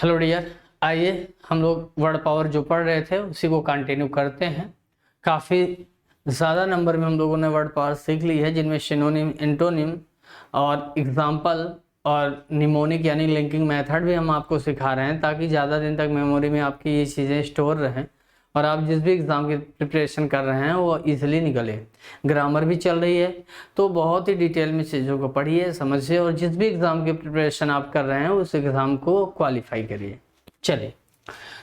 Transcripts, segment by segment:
Hello dear, आइए हम लोग वर्ड पावर जो पढ़ रहे थे उसी को कंटिन्यू करते हैं। काफ़ी ज़्यादा नंबर में हम लोगों ने वर्ड पावर सीख ली है, जिनमें सिनोनिम, एंटोनिम और एग्जाम्पल और निमोनिक यानी लिंकिंग मेथड भी हम आपको सिखा रहे हैं, ताकि ज़्यादा दिन तक मेमोरी में आपकी ये चीज़ें स्टोर रहें और आप जिस भी एग्ज़ाम की प्रिपरेशन कर रहे हैं वो इजीली निकले। ग्रामर भी चल रही है, तो बहुत ही डिटेल में चीज़ों को पढ़िए, समझिए और जिस भी एग्ज़ाम की प्रिपरेशन आप कर रहे हैं उस एग्ज़ाम को क्वालिफाई करिए। चलिए,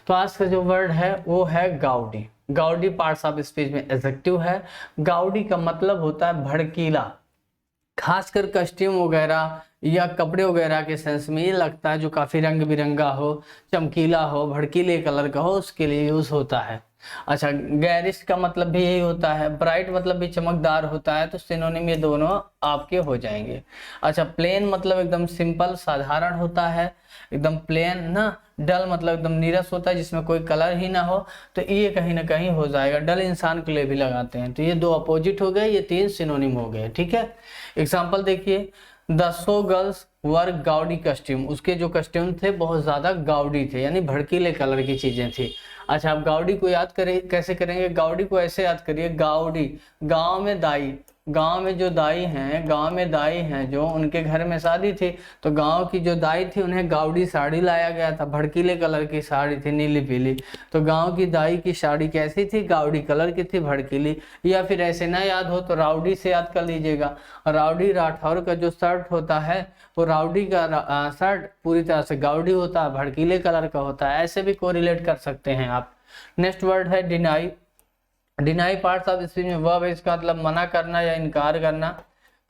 तो आज का जो वर्ड है वो है Goudie. Goudie parts of speech में एडजेक्टिव है। गाउडी का मतलब होता है भड़कीला, खासकर कस्ट्यूम वगैरह या कपड़े वगैरह के सेंस में ये लगता है जो काफ़ी रंग बिरंगा हो, चमकीला हो, भड़कीले कलर का हो, उसके लिए यूज़ होता है। अच्छा, गैरिश का मतलब भी यही होता है। ब्राइट मतलब भी चमकदार होता है, तो सिनोनिम ये दोनों आपके हो जाएंगे। अच्छा, प्लेन मतलब एकदम सिंपल साधारण होता है, एकदम प्लेन ना। डल मतलब एकदम नीरस होता है, जिसमें कोई कलर ही ना हो, तो ये कहीं ना कहीं हो जाएगा। डल इंसान के लिए भी लगाते हैं, तो ये दो अपोजिट हो गए, ये तीन सिनोनिम हो गए। ठीक है, एग्जाम्पल देखिए, the show girls were Goudie costume. उसके जो कस्ट्यूम थे बहुत ज़्यादा गाउडी थे, यानी भड़कीले कलर की चीज़ें थी। अच्छा, आप गाउडी को याद करें, कैसे करेंगे? गाउडी को ऐसे याद करिए, गाउडी गांव में दाई, गांव में जो दाई हैं, गांव में दाई हैं जो, उनके घर में शादी थी, तो गांव की जो दाई थी उन्हें गाउडी साड़ी लाया गया था। भड़कीले कलर की साड़ी थी, नीली पीली। तो गांव की दाई की साड़ी कैसी थी? गाउडी कलर की थी, भड़कीली। या फिर ऐसे ना याद हो तो राउडी से याद कर लीजिएगा। राउडी राठौर का जो शर्ट होता है वो राउडी का शर्ट पूरी तरह से गाउडी होता है, भड़कीले कलर का होता है। ऐसे भी कोरिलेट कर सकते हैं आप। नेक्स्ट वर्ड है deny. Deny parts of speech में वर्ब है, इसका मतलब मना करना या इनकार करना,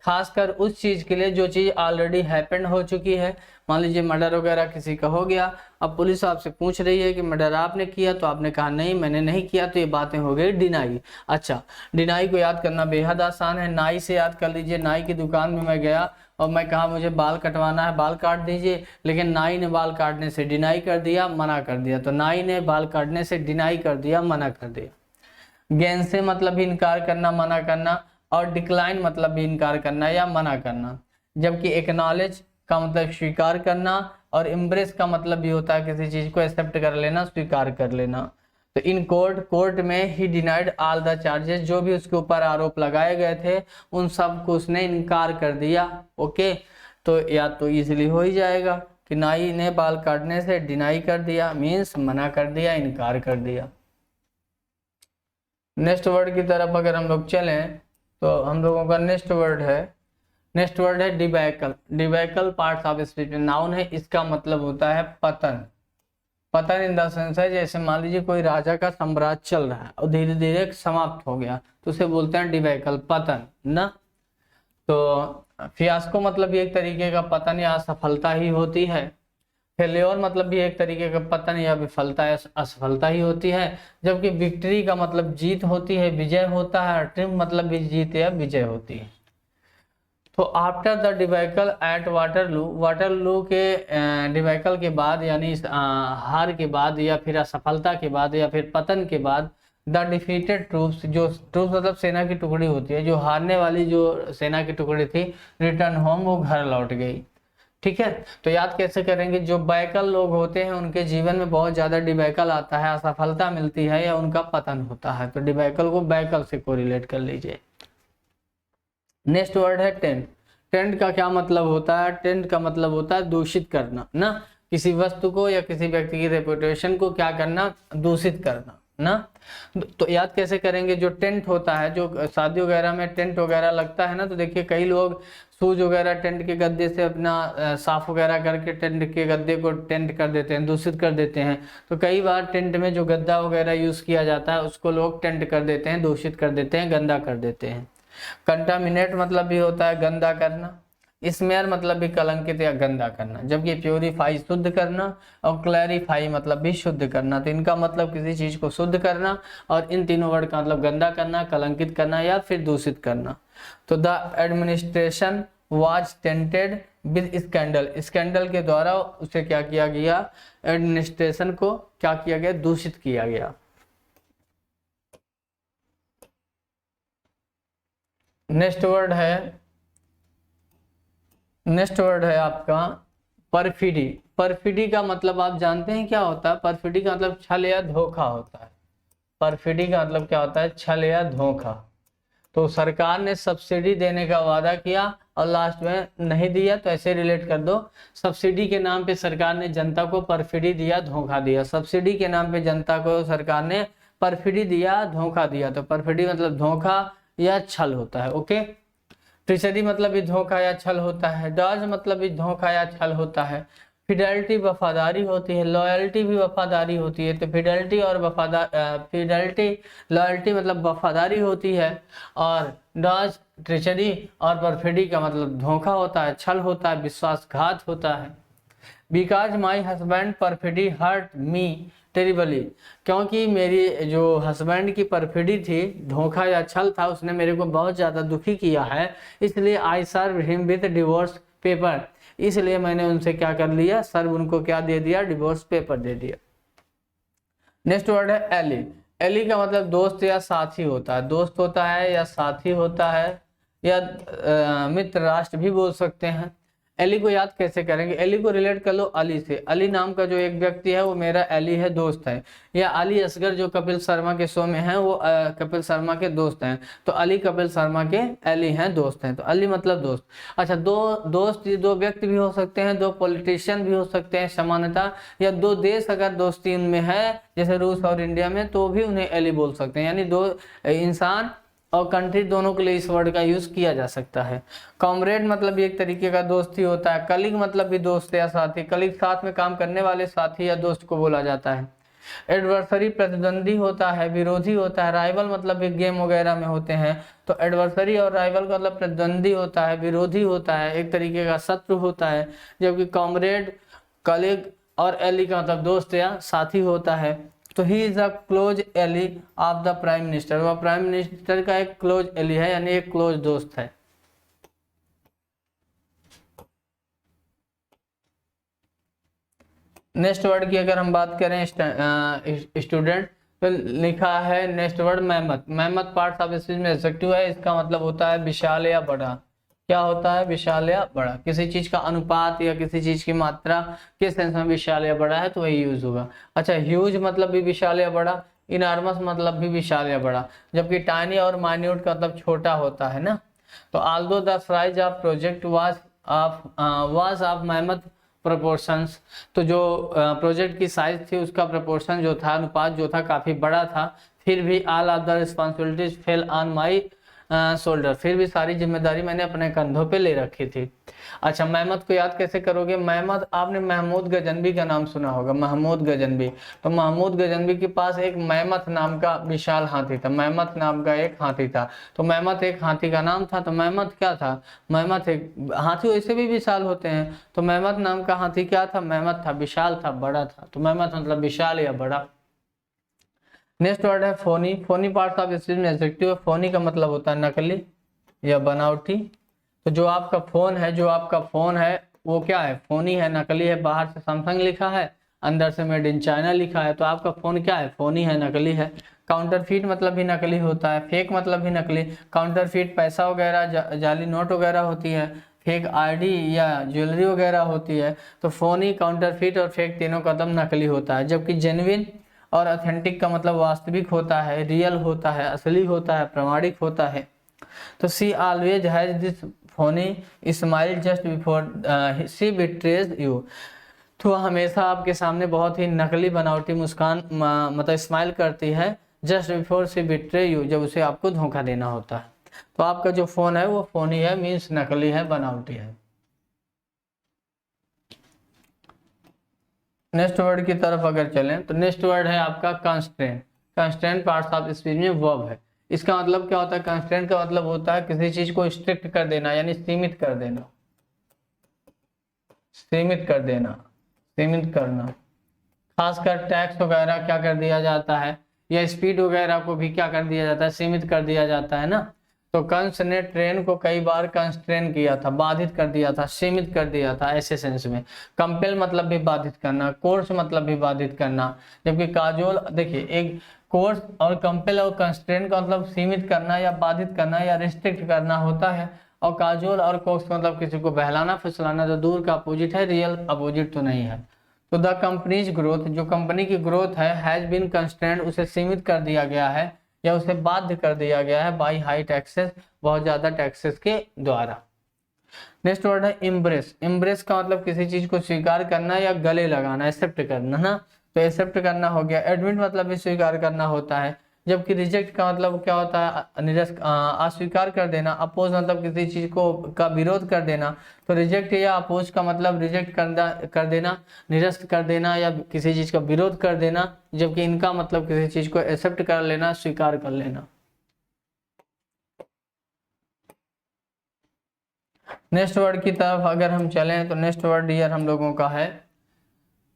खासकर उस चीज के लिए जो चीज ऑलरेडी हैपेंड हो चुकी है। मान लीजिए मर्डर वगैरह किसी का हो गया, अब पुलिस आपसे पूछ रही है कि मर्डर आपने किया, तो आपने कहा नहीं मैंने नहीं किया, तो ये बातें हो गई डिनाई। अच्छा, डिनाई को याद करना बेहद आसान है। नाई से याद कर लीजिए, नाई की दुकान में मैं गया और मैं कहा मुझे बाल कटवाना है, बाल काट दीजिए, लेकिन नाई ने बाल काटने से डिनाई कर दिया, मना कर दिया। तो नाई ने बाल काटने से डिनाई कर दिया, मना कर दिया। गेन से मतलब भी इनकार करना, मना करना, और डिक्लाइन मतलब भी इनकार करना या मना करना। जबकि एक्नॉलेज का मतलब स्वीकार करना, और एम्ब्रेस का मतलब भी होता है किसी चीज को एक्सेप्ट कर लेना, स्वीकार कर लेना। तो इन कोर्ट में ही डिनाइड ऑल द चार्जेस, जो भी उसके ऊपर आरोप लगाए गए थे उन सब को उसने इनकार कर दिया। ओके, तो या तो इजीली हो ही जाएगा कि नाई ने बाल काटने से डिनाई कर दिया, मीन्स मना कर दिया, इनकार कर दिया। नेक्स्ट वर्ड की तरफ अगर हम लोग चलें तो हम लोगों का नेक्स्ट वर्ड है debacle. Debacle parts of speech में नाउन है, इसका मतलब होता है पतन। पतन इन द सेंस है, जैसे मान लीजिए कोई राजा का साम्राज्य चल रहा है और धीरे धीरे समाप्त हो गया, तो उसे बोलते हैं डिबैकल, पतन ना। तो फियास्को मतलब भी एक तरीके का पतन या असफलता ही होती है। फेल्योर मतलब भी एक तरीके का पतन या विफलता या असफलता ही होती है। जबकि विक्ट्री का मतलब जीत होती है, विजय होता है। ट्रिम्फ मतलब भी जीत या विजय होती है। तो after the debacle at Waterloo, Waterloo के डिबैकल के बाद, यानी हार के बाद या फिर असफलता के बाद या फिर पतन के बाद, द डिफीटेड ट्रूप्स, जो ट्रूप्स मतलब सेना की टुकड़ी होती है, जो हारने वाली जो सेना की टुकड़ी थी, रिटर्न होम, वो घर लौट गई। ठीक है, तो याद कैसे करेंगे? जो बैकल लोग होते हैं उनके जीवन में बहुत ज्यादा डिबैकल आता है, असफलता मिलती है या उनका पतन होता है, तो डिबैकल को बैकल से कोरिलेट कर लीजिए। नेक्स्ट वर्ड है टेंट। टेंट का क्या मतलब होता है? टेंट का मतलब होता है दूषित करना ना, किसी वस्तु को या किसी व्यक्ति की रेपुटेशन को क्या करना? दूषित करना ना। तो याद कैसे करेंगे? जो टेंट होता है, जो शादी वगैरह में टेंट वगैरह लगता है ना, तो देखिए कई लोग शूज वगैरह टेंट के गद्दे से अपना साफ वगैरह करके टेंट के गद्दे को टेंट कर देते हैं, दूषित कर देते हैं। तो कई बार टेंट में जो गद्दा वगैरह यूज किया जाता है उसको लोग टेंट कर देते हैं, दूषित कर देते हैं, गंदा कर देते हैं। कंटामिनेट मतलब भी होता है गंदा करना। स्मेयर मतलब भी कलंकित या गंदा करना। जबकि प्योरीफाई शुद्ध करना, और क्लैरिफाई मतलब भी शुद्ध करना। तो इनका मतलब किसी चीज को शुद्ध करना, और इन तीनों वर्ड का मतलब गंदा करना, कलंकित करना या फिर दूषित करना। तो the administration was tainted with scandal, scandal के द्वारा उसे क्या किया गया? एडमिनिस्ट्रेशन को क्या किया गया? दूषित किया गया। नेक्स्ट वर्ड है आपका परफिडी। परफिडी का मतलब आप जानते हैं क्या होता है? परफिडी का मतलब छल या धोखा होता है। परफिडी का मतलब क्या होता है? छल या धोखा। तो सरकार ने सब्सिडी देने का वादा किया और लास्ट में नहीं दिया, तो ऐसे रिलेट कर दो, सब्सिडी के नाम पे सरकार ने जनता को परफिडी दिया, धोखा दिया। सब्सिडी के नाम पे जनता को सरकार ने परफिडी दिया, धोखा दिया। तो परफिडी मतलब धोखा या छल होता है। ओके, ट्रिचरी मतलब भी धोखा या छल होता है। डॉज मतलब भी धोखा या छल होता है। फिडेलिटी वफादारी होती है, लॉयल्टी भी वफादारी होती है। तो फिडेलिटी और फिडेलिटी लॉयल्टी मतलब वफादारी होती है, और डॉज ट्रिचरी और परफिडी का मतलब धोखा होता है, छल होता है, विश्वासघात होता है। Because my husband perfidy hurt me terribly, क्योंकि मेरी जो हस्बैंड की परफिडी थी, धोखा या छल था, उसने मेरे को बहुत ज़्यादा दुखी किया है, इसलिए I serve him with divorce paper, इसलिए मैंने उनसे क्या कर लिया? सर्व उनको क्या दे दिया? डिवोर्स पेपर दे दिया। नेक्स्ट वर्ड है एली। एली का मतलब दोस्त या साथी होता है। दोस्त होता है या साथी होता है या मित्र राष्ट्र भी बोल सकते हैं। एली को याद कैसे करेंगे? एली को रिलेट कर लो अली से। अली नाम का जो एक व्यक्ति है वो मेरा एली है, दोस्त है। या अली असगर जो कपिल शर्मा के शो में है, वो कपिल शर्मा के दोस्त हैं। तो अली कपिल शर्मा के एली हैं, दोस्त हैं। तो अली मतलब दोस्त। अच्छा, दो दोस्त, दो व्यक्ति भी हो सकते हैं, दो पॉलिटिशियन भी हो सकते हैं समानता, या दो देश अगर दोस्ती उनमें है, जैसे रूस और इंडिया में, तो भी उन्हें एली बोल सकते हैं। यानी दो इंसान और कंट्री दोनों के लिए इस वर्ड का यूज किया जा सकता है। कॉमरेड मतलब भी एक तरीके का दोस्ती होता है। कलीग मतलब भी दोस्त या साथी। कलीग साथ में काम करने वाले साथी या दोस्त को बोला जाता है। एडवर्सरी प्रतिद्वंदी होता है, विरोधी होता है। राइवल मतलब भी गेम वगैरह में होते हैं। तो एडवर्सरी और राइवल का मतलब प्रतिद्वंदी होता है, विरोधी होता है, एक तरीके का शत्रु होता है। जबकि कॉमरेड, कलीग और एली का मतलब दोस्त या साथी होता है। तो he is a close ally of the prime minister, वह प्राइम मिनिस्टर का एक क्लोज एली है, यानी एक क्लोज दोस्त है। नेक्स्ट वर्ड की अगर हम बात करें स्टूडेंट, तो लिखा है next word mammoth. Mammoth part of speech में एडजेक्टिव है, इसका मतलब होता है विशाल या बड़ा। क्या होता है? विशाल या बड़ा। किसी चीज का अनुपात या किसी चीज की मात्रा किस सेंस में विशाल या बड़ा है, तो वही यूज होगा। अच्छा, ह्यूज मतलब भी विशाल या बड़ा, इनॉर्मस मतलब भी विशाल या बड़ा, जबकि टाइनी और माइन्यूट का मतलब छोटा होता है ना। तो although the size of project was of mammoth proportions, तो जो प्रोजेक्ट की साइज थी उसका प्रोपोर्शन जो था, अनुपात जो था, काफी बड़ा था। फिर भी all of the responsibilities fell on my shoulder, फिर भी सारी जिम्मेदारी मैंने अपने कंधों पे ले रखी थी। अच्छा, मेहमत को याद कैसे करोगे? मेहमत, आपने महमूद गजनबी का नाम सुना होगा, महमूद गजनबी। तो महमूद गजनबी के पास एक मेहमत नाम का विशाल हाथी था। मेहमत नाम का एक हाथी था। तो मेहमत एक हाथी का नाम था। तो मेहमत क्या था? मेहमत एक हाथी, वैसे भी विशाल होते हैं। तो मेहमत नाम का हाथी क्या था? मेहमत था, विशाल था, बड़ा था। तो मेहमत मतलब विशाल या बड़ा। नेक्स्ट वर्ड है Fani. Fani part of speech में एडजेक्टिव है। फोनी का मतलब होता है नकली या बनावटी। तो जो आपका फोन है वो क्या है? फोनी है, नकली है। बाहर से सैमसंग लिखा है, अंदर से मेड इन चाइना लिखा है, तो आपका फोन क्या है? फोनी है, नकली है। काउंटरफीट मतलब भी नकली होता है। फेक मतलब भी नकली। काउंटरफीट पैसा वगैरह, जाली नोट वगैरह होती है। फेक आईडी या ज्वेलरी वगैरह होती है। तो फोनी, काउंटरफीट और फेक तीनों का मतलब नकली होता है। जबकि जेन्युइन और ऑथेंटिक का मतलब वास्तविक होता है, रियल होता है, असली होता है, प्रमाणिक होता है। तो she always has this phoney smile just before she betrays you, तो हमेशा आपके सामने बहुत ही नकली बनावटी मुस्कान मतलब स्माइल करती है, just before she betray you, जब उसे आपको धोखा देना होता है। तो आपका जो फोन है वो फोनी है, मीन्स नकली है, बनावटी है। नेक्स्ट वर्ड की तरफ अगर चलें तो नेक्स्ट वर्ड है आपका constraint. Constraint parts of speech में वर्ब है। इसका मतलब क्या होता है? कंस्ट्रेंट का मतलब होता है किसी चीज को स्ट्रिक्ट कर देना, यानी सीमित कर देना, सीमित कर देना, सीमित करना। खासकर टैक्स वगैरह क्या कर दिया जाता है, या स्पीड वगैरह को भी क्या कर दिया जाता है? सीमित कर दिया जाता है ना। तो कंस ने ट्रेन को कई बार कंस्ट्रेन किया था, बाधित कर दिया था, सीमित कर दिया था, ऐसे सेंस में। कंपेल मतलब भी बाधित करना, कोर्स मतलब भी बाधित करना। जबकि काजोल, देखिए, एक कोर्स और कंपेल और कंस्ट्रेन का मतलब सीमित करना या बाधित करना या रिस्ट्रिक्ट करना होता है, और काजोल और कोक्स मतलब किसी को बहलाना फुसलाना, तो दूर का अपोजिट है, रियल अपोजिट तो नहीं है। तो द कंपनीज ग्रोथ, जो कंपनी की ग्रोथ है, हैज बीन कंस्ट्रेंड, उसे सीमित कर दिया गया है या उसे बाध्य कर दिया गया है, बाई हाई टैक्सेस, बहुत ज्यादा टैक्सेस के द्वारा। नेक्स्ट वर्ड है इम्ब्रेस। इम्ब्रेस का मतलब किसी चीज को स्वीकार करना या गले लगाना, एक्सेप्ट करना ना, तो एक्सेप्ट करना हो गया। एडमिट मतलब भी स्वीकार करना होता है, जबकि रिजेक्ट का मतलब क्या होता है, अस्वीकार कर देना। अपोज मतलब किसी चीज को का विरोध कर देना, तो रिजेक्ट या अपोज का मतलब रिजेक्ट कर देना, निरस्त कर देना या किसी चीज का विरोध कर देना, जबकि इनका मतलब किसी चीज को एक्सेप्ट कर लेना, स्वीकार कर लेना। नेक्स्ट वर्ड की तरफ अगर हम चलें तो नेक्स्ट वर्ड ईयर हम लोगों का है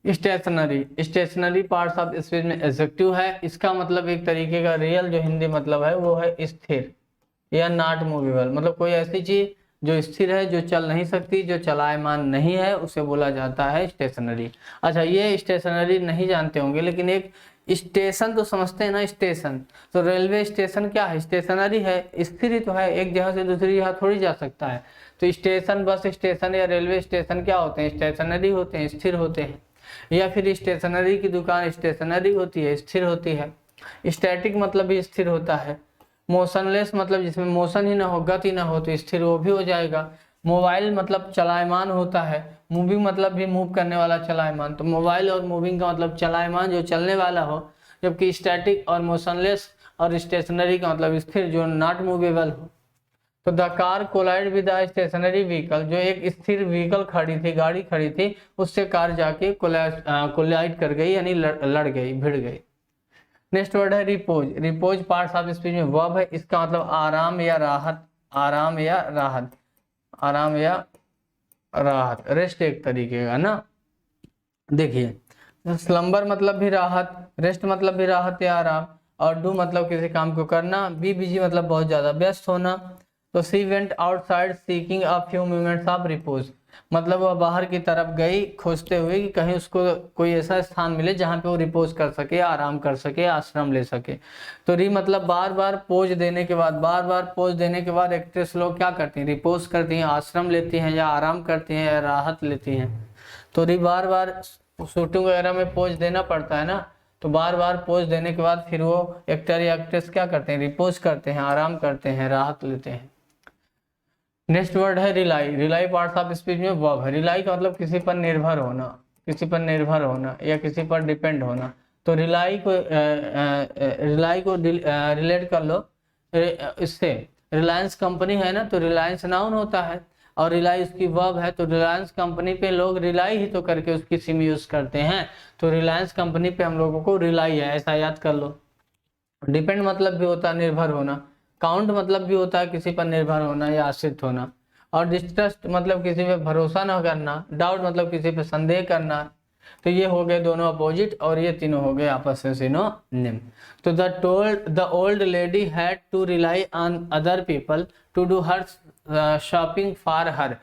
stationary. Stationary parts of speech में एडजेक्टिव है। इसका मतलब एक तरीके का रियल जो हिंदी मतलब है वो है स्थिर या नॉट मूवेबल, मतलब कोई ऐसी चीज जो स्थिर है, जो चल नहीं सकती, जो चलायमान नहीं है, उसे बोला जाता है स्टेशनरी। अच्छा, ये स्टेशनरी नहीं जानते होंगे, लेकिन एक स्टेशन तो समझते हैं ना, स्टेशन तो रेलवे स्टेशन क्या है, स्टेशनरी है, स्थिर ही तो है, एक जगह से दूसरी जगह थोड़ी जा सकता है। तो स्टेशन, बस स्टेशन या रेलवे स्टेशन क्या होते हैं, स्टेशनरी होते हैं, स्थिर होते हैं। या फिर स्टेशनरी की दुकान स्टेशनरी होती है, स्थिर होती है। स्टैटिक मतलब भी स्थिर होता है। मोशनलेस मतलब जिसमें मोशन ही ना हो, गति ना हो, तो स्थिर वो भी हो जाएगा। मोबाइल मतलब चलायमान होता है। मूविंग मतलब भी मूव करने वाला, चलायमान, तो मोबाइल और मूविंग का मतलब चलायमान जो चलने वाला हो, जबकि स्टैटिक और मोशनलेस और स्टेशनरी का मतलब स्थिर जो नॉट मूवेबल हो। तो the car collide with the stationary vehicle, जो एक स्थिर व्हीकल खड़ी थी, गाड़ी खड़ी थी, उससे कार जाके कोलाइड कर गई, यानी लड़ गई, भिड़ गई। नेक्स्ट वर्ड है repose. Repose parts of speech में वर्ब है, इसका मतलब आराम या राहत, आराम या राहत, आराम या राहत, रेस्ट एक तरीके का ना। देखिए, स्लम्बर मतलब भी राहत, रेस्ट मतलब भी राहत या आराम, और डू मतलब किसी काम को करना, बी बिजी मतलब बहुत ज्यादा व्यस्त होना। तो she went outside seeking a few moments of repose, मतलब वह बाहर की तरफ गई खोजते हुए कि कहीं उसको कोई ऐसा स्थान मिले जहाँ पे वो रिपोज कर सके, आराम कर सके, आश्रम ले सके। तो री मतलब बार बार पोज देने के बाद, बार बार पोज देने के बाद एक्ट्रेस लोग क्या करती हैं, रिपोज करती हैं, आश्रम लेती हैं, या आराम करती हैं, या राहत लेती हैं। तो री बार बार शूटिंग वगैरह में पोज देना पड़ता है ना, तो बार बार पोज देने के बाद फिर वो एक्टर या एक्ट्रेस क्या करते हैं, रिपोज करते हैं, आराम करते हैं, राहत लेते हैं। नेक्स्ट वर्ड है rely. Rely parts of speech में वर्ब है। रिलाई का मतलब किसी पर निर्भर होना, किसी पर निर्भर होना या किसी पर डिपेंड होना। तो रिलाई को रिलेट कर लो इससे, रिलायंस कंपनी है ना, तो रिलायंस नाउन होता है और रिलाई उसकी वर्ब है। तो रिलायंस कंपनी पे लोग रिलाई ही तो करके उसकी सिम यूज करते हैं, तो रिलायंस कंपनी पे हम लोगों को रिलाई है, ऐसा याद कर लो। डिपेंड मतलब भी होता है निर्भर होना, काउंट मतलब भी होता है किसी पर निर्भर होना या आश्रित होना, और डिस्ट्रस्ट मतलब किसी पे भरोसा न करना, डाउट मतलब किसी पे संदेह करना। तो ये हो गए दोनों अपोजिट, और ये तीनों हो गए आपस में सिनोनिम। तो the old lady had to rely on other people to do her shopping for her.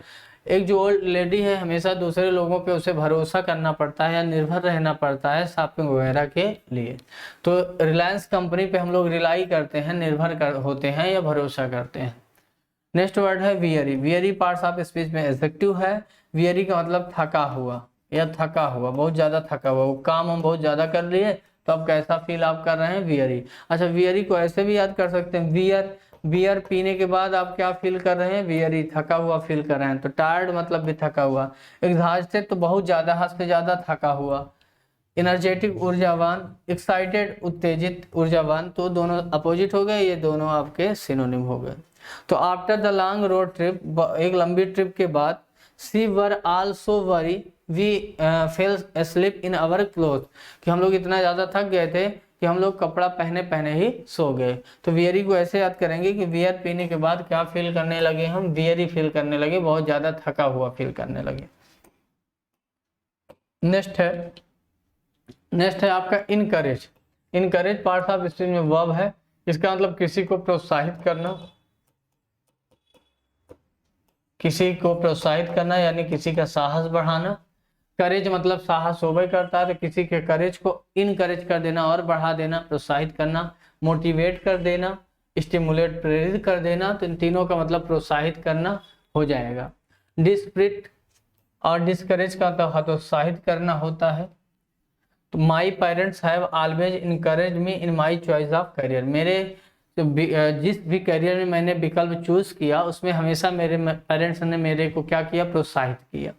एक जो ओल्ड लेडी है, हमेशा दूसरे लोगों पे उसे भरोसा करना पड़ता है या निर्भर रहना पड़ता है शॉपिंग वगैरह के लिए। तो रिलायंस कंपनी पे हम लोग रिलाई करते हैं, निर्भर होते हैं या भरोसा करते हैं। नेक्स्ट वर्ड है weary. Weary parts of speech में एडजेक्टिव है। वियरी का मतलब थका हुआ या थका हुआ, बहुत ज्यादा थका हुआ, वो काम हम बहुत ज्यादा कर लिए, तो अब कैसा फील आप कर रहे हैं, वियरी। अच्छा, वियरी को ऐसे भी याद कर सकते हैं, वियर, बियर पीने के बाद आप क्या फील कर रहे हैं, वियरी, थका हुआ फील कर रहे हैं। तो टायर्ड मतलब भी थका हुआ, एग्जॉस्टेड तो बहुत ज्यादा, हद से ज्यादा थका हुआ। एनर्जेटिक ऊर्जावान, एक्साइटेड उत्तेजित, ऊर्जावान, तो दोनों अपोजिट हो गए, ये दोनों आपके सिनोनिम हो गए। तो after the long road trip, एक लंबी ट्रिप के बाद, she were also weary we fell sleep in our cloth, कि हम लोग इतना ज्यादा थक गए थे कि हम लोग कपड़ा पहने पहने ही सो गए। तो वियरी को ऐसे याद करेंगे कि वियर पीने के बाद क्या फील करने लगे हम, वियरी फील करने लगे, बहुत ज्यादा थका हुआ फील करने लगे। नेक्स्ट है आपका encourage. Encourage part of speech में वर्ब है, इसका मतलब किसी को प्रोत्साहित करना, किसी को प्रोत्साहित करना यानी किसी का साहस बढ़ाना। करेज मतलब साहस होबे करता है, तो किसी के करेज को इनकरेज कर देना और बढ़ा देना, प्रोत्साहित करना, मोटिवेट कर देना, स्टिमुलेट प्रेरित कर देना, तो इन तीनों का मतलब प्रोत्साहित करना हो जाएगा। डिस्प्रिट और डिस्करेज का तो हतोत्साहित करना होता है। तो my parents have always encourage me in my choice of career, मेरे जिस भी करियर में मैंने विकल्प चूज किया उसमें हमेशा मेरे पेरेंट्स ने मेरे को क्या किया, प्रोत्साहित किया।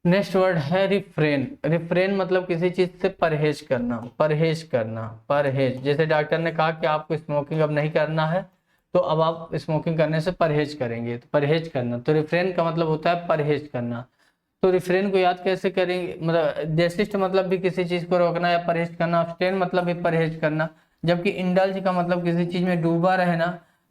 नेक्स्ट वर्ड है रिफ्रेन। रिफ्रेन मतलब किसी चीज से परहेज करना, परहेज करना, परहेज। जैसे डॉक्टर ने कहा कि आपको स्मोकिंग अब नहीं करना है, तो अब आप स्मोकिंग करने से परहेज करेंगे, तो परहेज करना। तो रिफ्रेन का मतलब होता है परहेज करना। तो रिफ्रेन को याद कैसे करेंगे, मतलब डेसिस्ट मतलब भी किसी चीज को रोकना या परहेज करना, अब्सटेन मतलब भी परहेज करना, जबकि इंडल्ज का मतलब किसी चीज में डूबा रहना,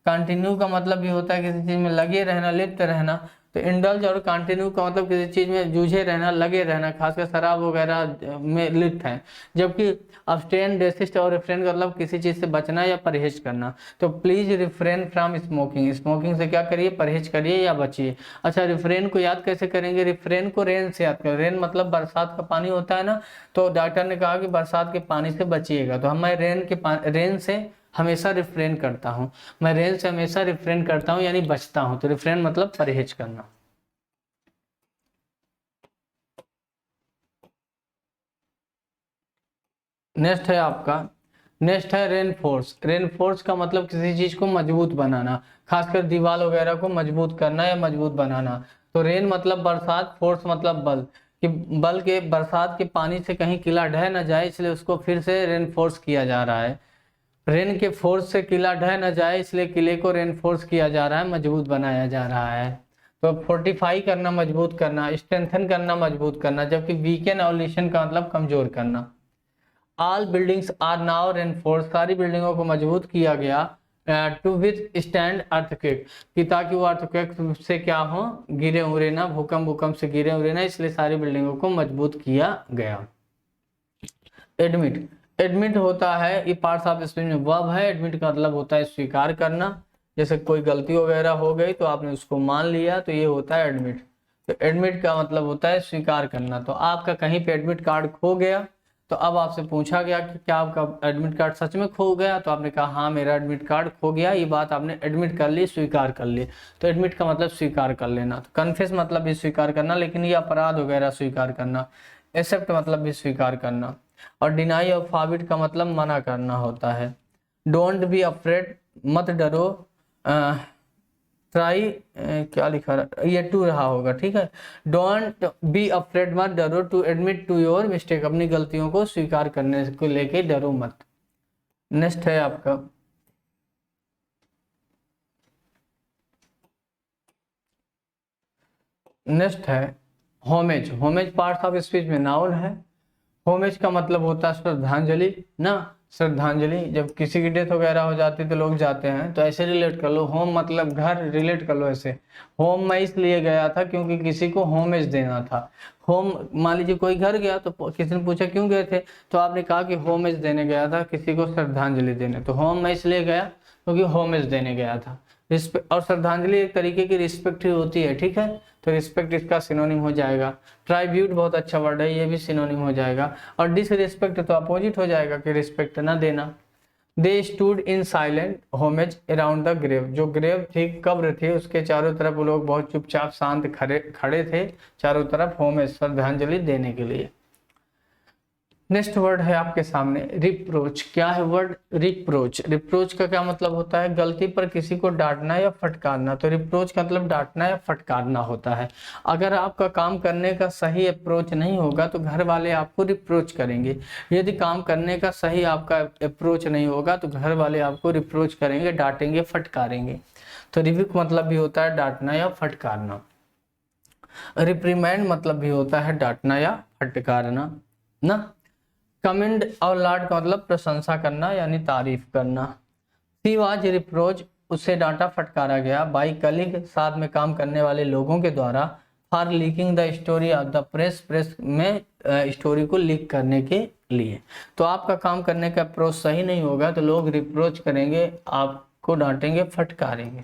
कंटिन्यू का मतलब भी होता है किसी चीज में लगे रहना, लिप्त रहना। तो इंडल्ज और कंटिन्यू का मतलब किसी चीज में जूझे रहना, लगे रहना, खासकर शराब वगैरह में लिप्त है। जबकि अब्सटेन, डेसिस्ट और रिफ्रेन का मतलब किसी चीज से बचना या परहेज करना। तो please refrain from smoking, smoking से क्या करिए, परहेज करिए या बचिए। अच्छा, रिफ्रेन को याद कैसे करेंगे, रिफ्रेन को रेन से याद करें। रेन मतलब बरसात का पानी होता है ना, तो डॉक्टर ने कहा कि बरसात के पानी से बचिएगा, तो हम रेन से हमेशा रिफ्रेन करता हूँ, मैं रेन से हमेशा रिफ्रेन करता हूँ यानी बचता हूँ। तो रिफ्रेन मतलब परहेज करना। नेक्स्ट है आपका, नेक्स्ट है रेनफोर्स। रेनफोर्स का मतलब किसी चीज को मजबूत बनाना, खासकर दीवार वगैरह को मजबूत करना या मजबूत बनाना। तो रेन मतलब बरसात, फोर्स मतलब बल, कि बल के बरसात के पानी से कहीं किला ढह न जाए, इसलिए उसको फिर से रेनफोर्स किया जा रहा है। रेन के फोर्स से किला ढह न जाए, इसलिए किले को रेनफोर्स किया जा रहा है, मजबूत बनाया जा रहा है। तो फोर्टिफाई करना, मजबूत करना, स्ट्रेंथन करना, मजबूत करना, जबकि वीकेन और लिशन का मतलब कमजोर करना। All buildings are now reinforce, सारी बिल्डिंगों को मजबूत किया गया टू विथ स्टैंड अर्थक्वेक, कि ताकि वो अर्थक्वेक से क्या हो, गिरे उड़े ना, भूकंप से गिरे उड़े ना, इसलिए सारी बिल्डिंगों को मजबूत किया गया। एडमिट, एडमिट होता है, ये पार्ट्स ऑफ स्पीच में वर्ब है। एडमिट का मतलब होता है स्वीकार करना, जैसे कोई गलती वगैरह हो गई तो आपने उसको मान लिया, तो ये होता है एडमिट। तो एडमिट का मतलब होता है स्वीकार करना। तो आपका कहीं पे एडमिट कार्ड खो गया, तो अब आपसे पूछा गया कि क्या आपका एडमिट कार्ड सच में खो गया, तो आपने कहा हाँ मेरा एडमिट कार्ड खो गया, ये बात आपने एडमिट कर ली, स्वीकार कर ली। तो एडमिट का मतलब स्वीकार कर लेना। तो कन्फेस मतलब भी स्वीकार करना, लेकिन ये अपराध वगैरह स्वीकार करना। एक्सेप्ट मतलब भी स्वीकार करना। और डिनाई और फॉरबिड का मतलब मना करना होता है। डोंट बी अफ्रेड, मत डरो। ट्राई, क्या लिखा रहा, ये टू रहा होगा, ठीक है। डोंट बी अफ्रेड, मत डरो। To admit to your mistake, अपनी गलतियों को स्वीकार करने को लेके डरो मत। नेक्स्ट है आपका, नेक्स्ट है homage. Homage parts of speech में नाउन है। होमेज का मतलब होता है श्रद्धांजलि ना, श्रद्धांजलि। जब किसी की डेथ वगैरह हो जाती है तो लोग जाते हैं, तो ऐसे रिलेट कर लो। होम मतलब घर, रिलेट कर लो ऐसे। होम मैं इसलिए गया था क्योंकि किसी को होमेज देना था। होम, मान लीजिए कोई घर गया तो किसी ने पूछा क्यों गए थे, तो आपने कहा कि होमेज देने गया था, किसी को श्रद्धांजलि देने। तो होम मैं इसलिए गया क्योंकि होमेज देने गया था। रिस्पेक्ट और श्रद्धांजलि एक तरीके की रिस्पेक्ट ही होती है, ठीक है। तो रिस्पेक्ट इसका सिनोनिम हो जाएगा। ट्राइब्यूट बहुत अच्छा वर्ड है, ये भी सिनोनिम हो जाएगा। और डिसरिस्पेक्ट तो अपोजिट हो जाएगा कि रिस्पेक्ट ना देना। They stood in silent homage around the grave, जो ग्रेव थी, कब्र थी, उसके चारों तरफ वो लोग बहुत चुपचाप शांत खड़े थे, चारों तरफ होमेज, श्रद्धांजलि देने के लिए। नेक्स्ट वर्ड है आपके सामने रिप्रोच। क्या है वर्ड, रिप्रोच। रिप्रोच का क्या मतलब होता है, गलती पर किसी को डांटना या फटकारना। तो रिप्रोच का मतलब डांटना या फटकारना होता है। अगर आपका काम करने का सही अप्रोच नहीं होगा तो घर वाले आपको रिप्रोच करेंगे। यदि काम करने का सही आपका अप्रोच नहीं होगा तो घर वाले आपको रिप्रोच करेंगे, डांटेंगे, फटकारेंगे। तो रिविक मतलब भी होता है डांटना या फटकारना। रिप्रीमेंड मतलब भी होता है डांटना या फटकारना ना। कमेंड और लाड का मतलब प्रशंसा करना यानी तारीफ करना। सी वाज रिप्रोच, उससे डांटा फटकारा गया, बाई कलीग, साथ में काम करने वाले लोगों के द्वारा, for leaking the story of the press, press में स्टोरी को लीक करने के लिए। तो आपका काम करने का अप्रोच सही नहीं होगा तो लोग रिप्रोच करेंगे, आपको डांटेंगे, फटकारेंगे।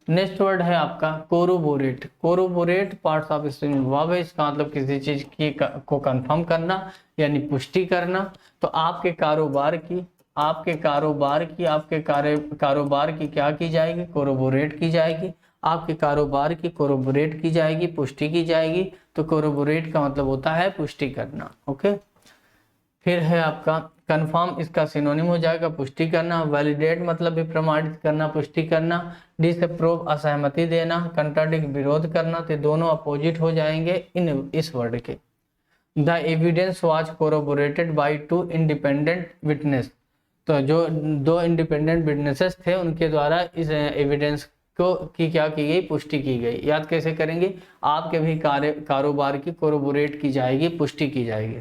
नेक्स्ट वर्ड है आपका corroborate. Corroborate parts of speech में वर्ब है, इसका मतलब किसी चीज की को कंफर्म करना यानी पुष्टि करना। तो आपके कारोबार की, आपके कारोबार की क्या की जाएगी, कोरोबोरेट की जाएगी। आपके कारोबार की कोरोबोरेट की जाएगी, पुष्टि की जाएगी। तो कोरोबोरेट का मतलब होता है पुष्टि करना। ओके, फिर है आपका कंफर्म, इसका सिनोनिम हो जाएगा पुष्टि करना। वैलिडेट मतलब भी प्रमाणित करना, पुष्टि करना। डिसअप्रूव असहमति देना, कंट्राडिक्ट विरोध करना। तो दोनों अपोजिट हो जाएंगे इस वर्ड के। The evidence was corroborated by 2 independent witness. तो जो 2 इंडिपेंडेंट विटनेसेस थे उनके द्वारा इस एविडेंस को क्या की गई, पुष्टि की गई। याद कैसे करेंगे, आपके भी कारोबार की कोरोबोरेट की जाएगी, पुष्टि की जाएगी।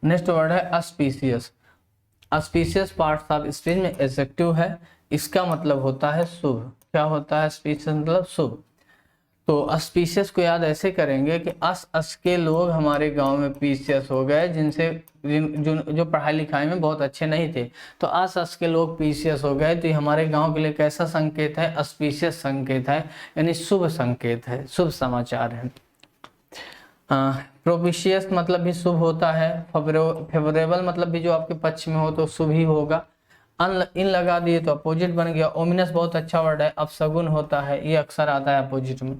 नेक्स्ट वर्ड है auspicious. Auspicious parts of speech में एडजेक्टिव है, इसका मतलब होता है शुभ। क्या होता है अस्पीशियस मतलब शुभ। तो अस्पीशियस को याद ऐसे करेंगे कि अस के लोग हमारे गांव में पीशियस हो गए, जो पढ़ाई लिखाई में बहुत अच्छे नहीं थे। तो अस के लोग पीशियस हो गए, तो ये हमारे गांव के लिए कैसा संकेत है, अस्पीशियस संकेत है, यानी शुभ संकेत है, शुभ समाचार है। प्रोपिशियस मतलब भी शुभ होता है। फेवरेबल मतलब भी जो आपके पक्ष में हो तो शुभ ही होगा। इन लगा दिए तो अपोजिट बन गया। ओमिनस बहुत अच्छा वर्ड है, अपशगुन होता है, ये अक्सर आता है अपोजिट में।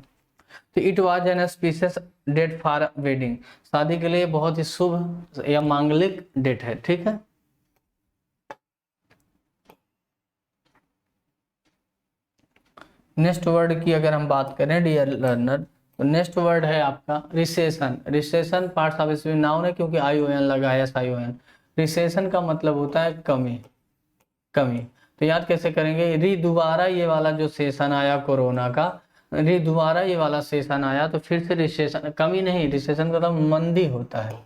तो it was an auspicious date for wedding, शादी के लिए बहुत ही शुभ या मांगलिक डेट है। ठीक है, नेक्स्ट वर्ड की अगर हम बात करें डियर लर्नर, तो नेक्स्ट वर्ड है आपका recession. Recession parts of speech noun है क्योंकि ION लगा है, SION। रिसेशन का मतलब होता है कमी, कमी। तो याद कैसे करेंगे, दोबारा ये वाला जो सेशन आया कोरोना का, दोबारा ये वाला सेशन आया तो फिर से रिसेशन, कमी नहीं, रिसेशन का मतलब मंदी होता है,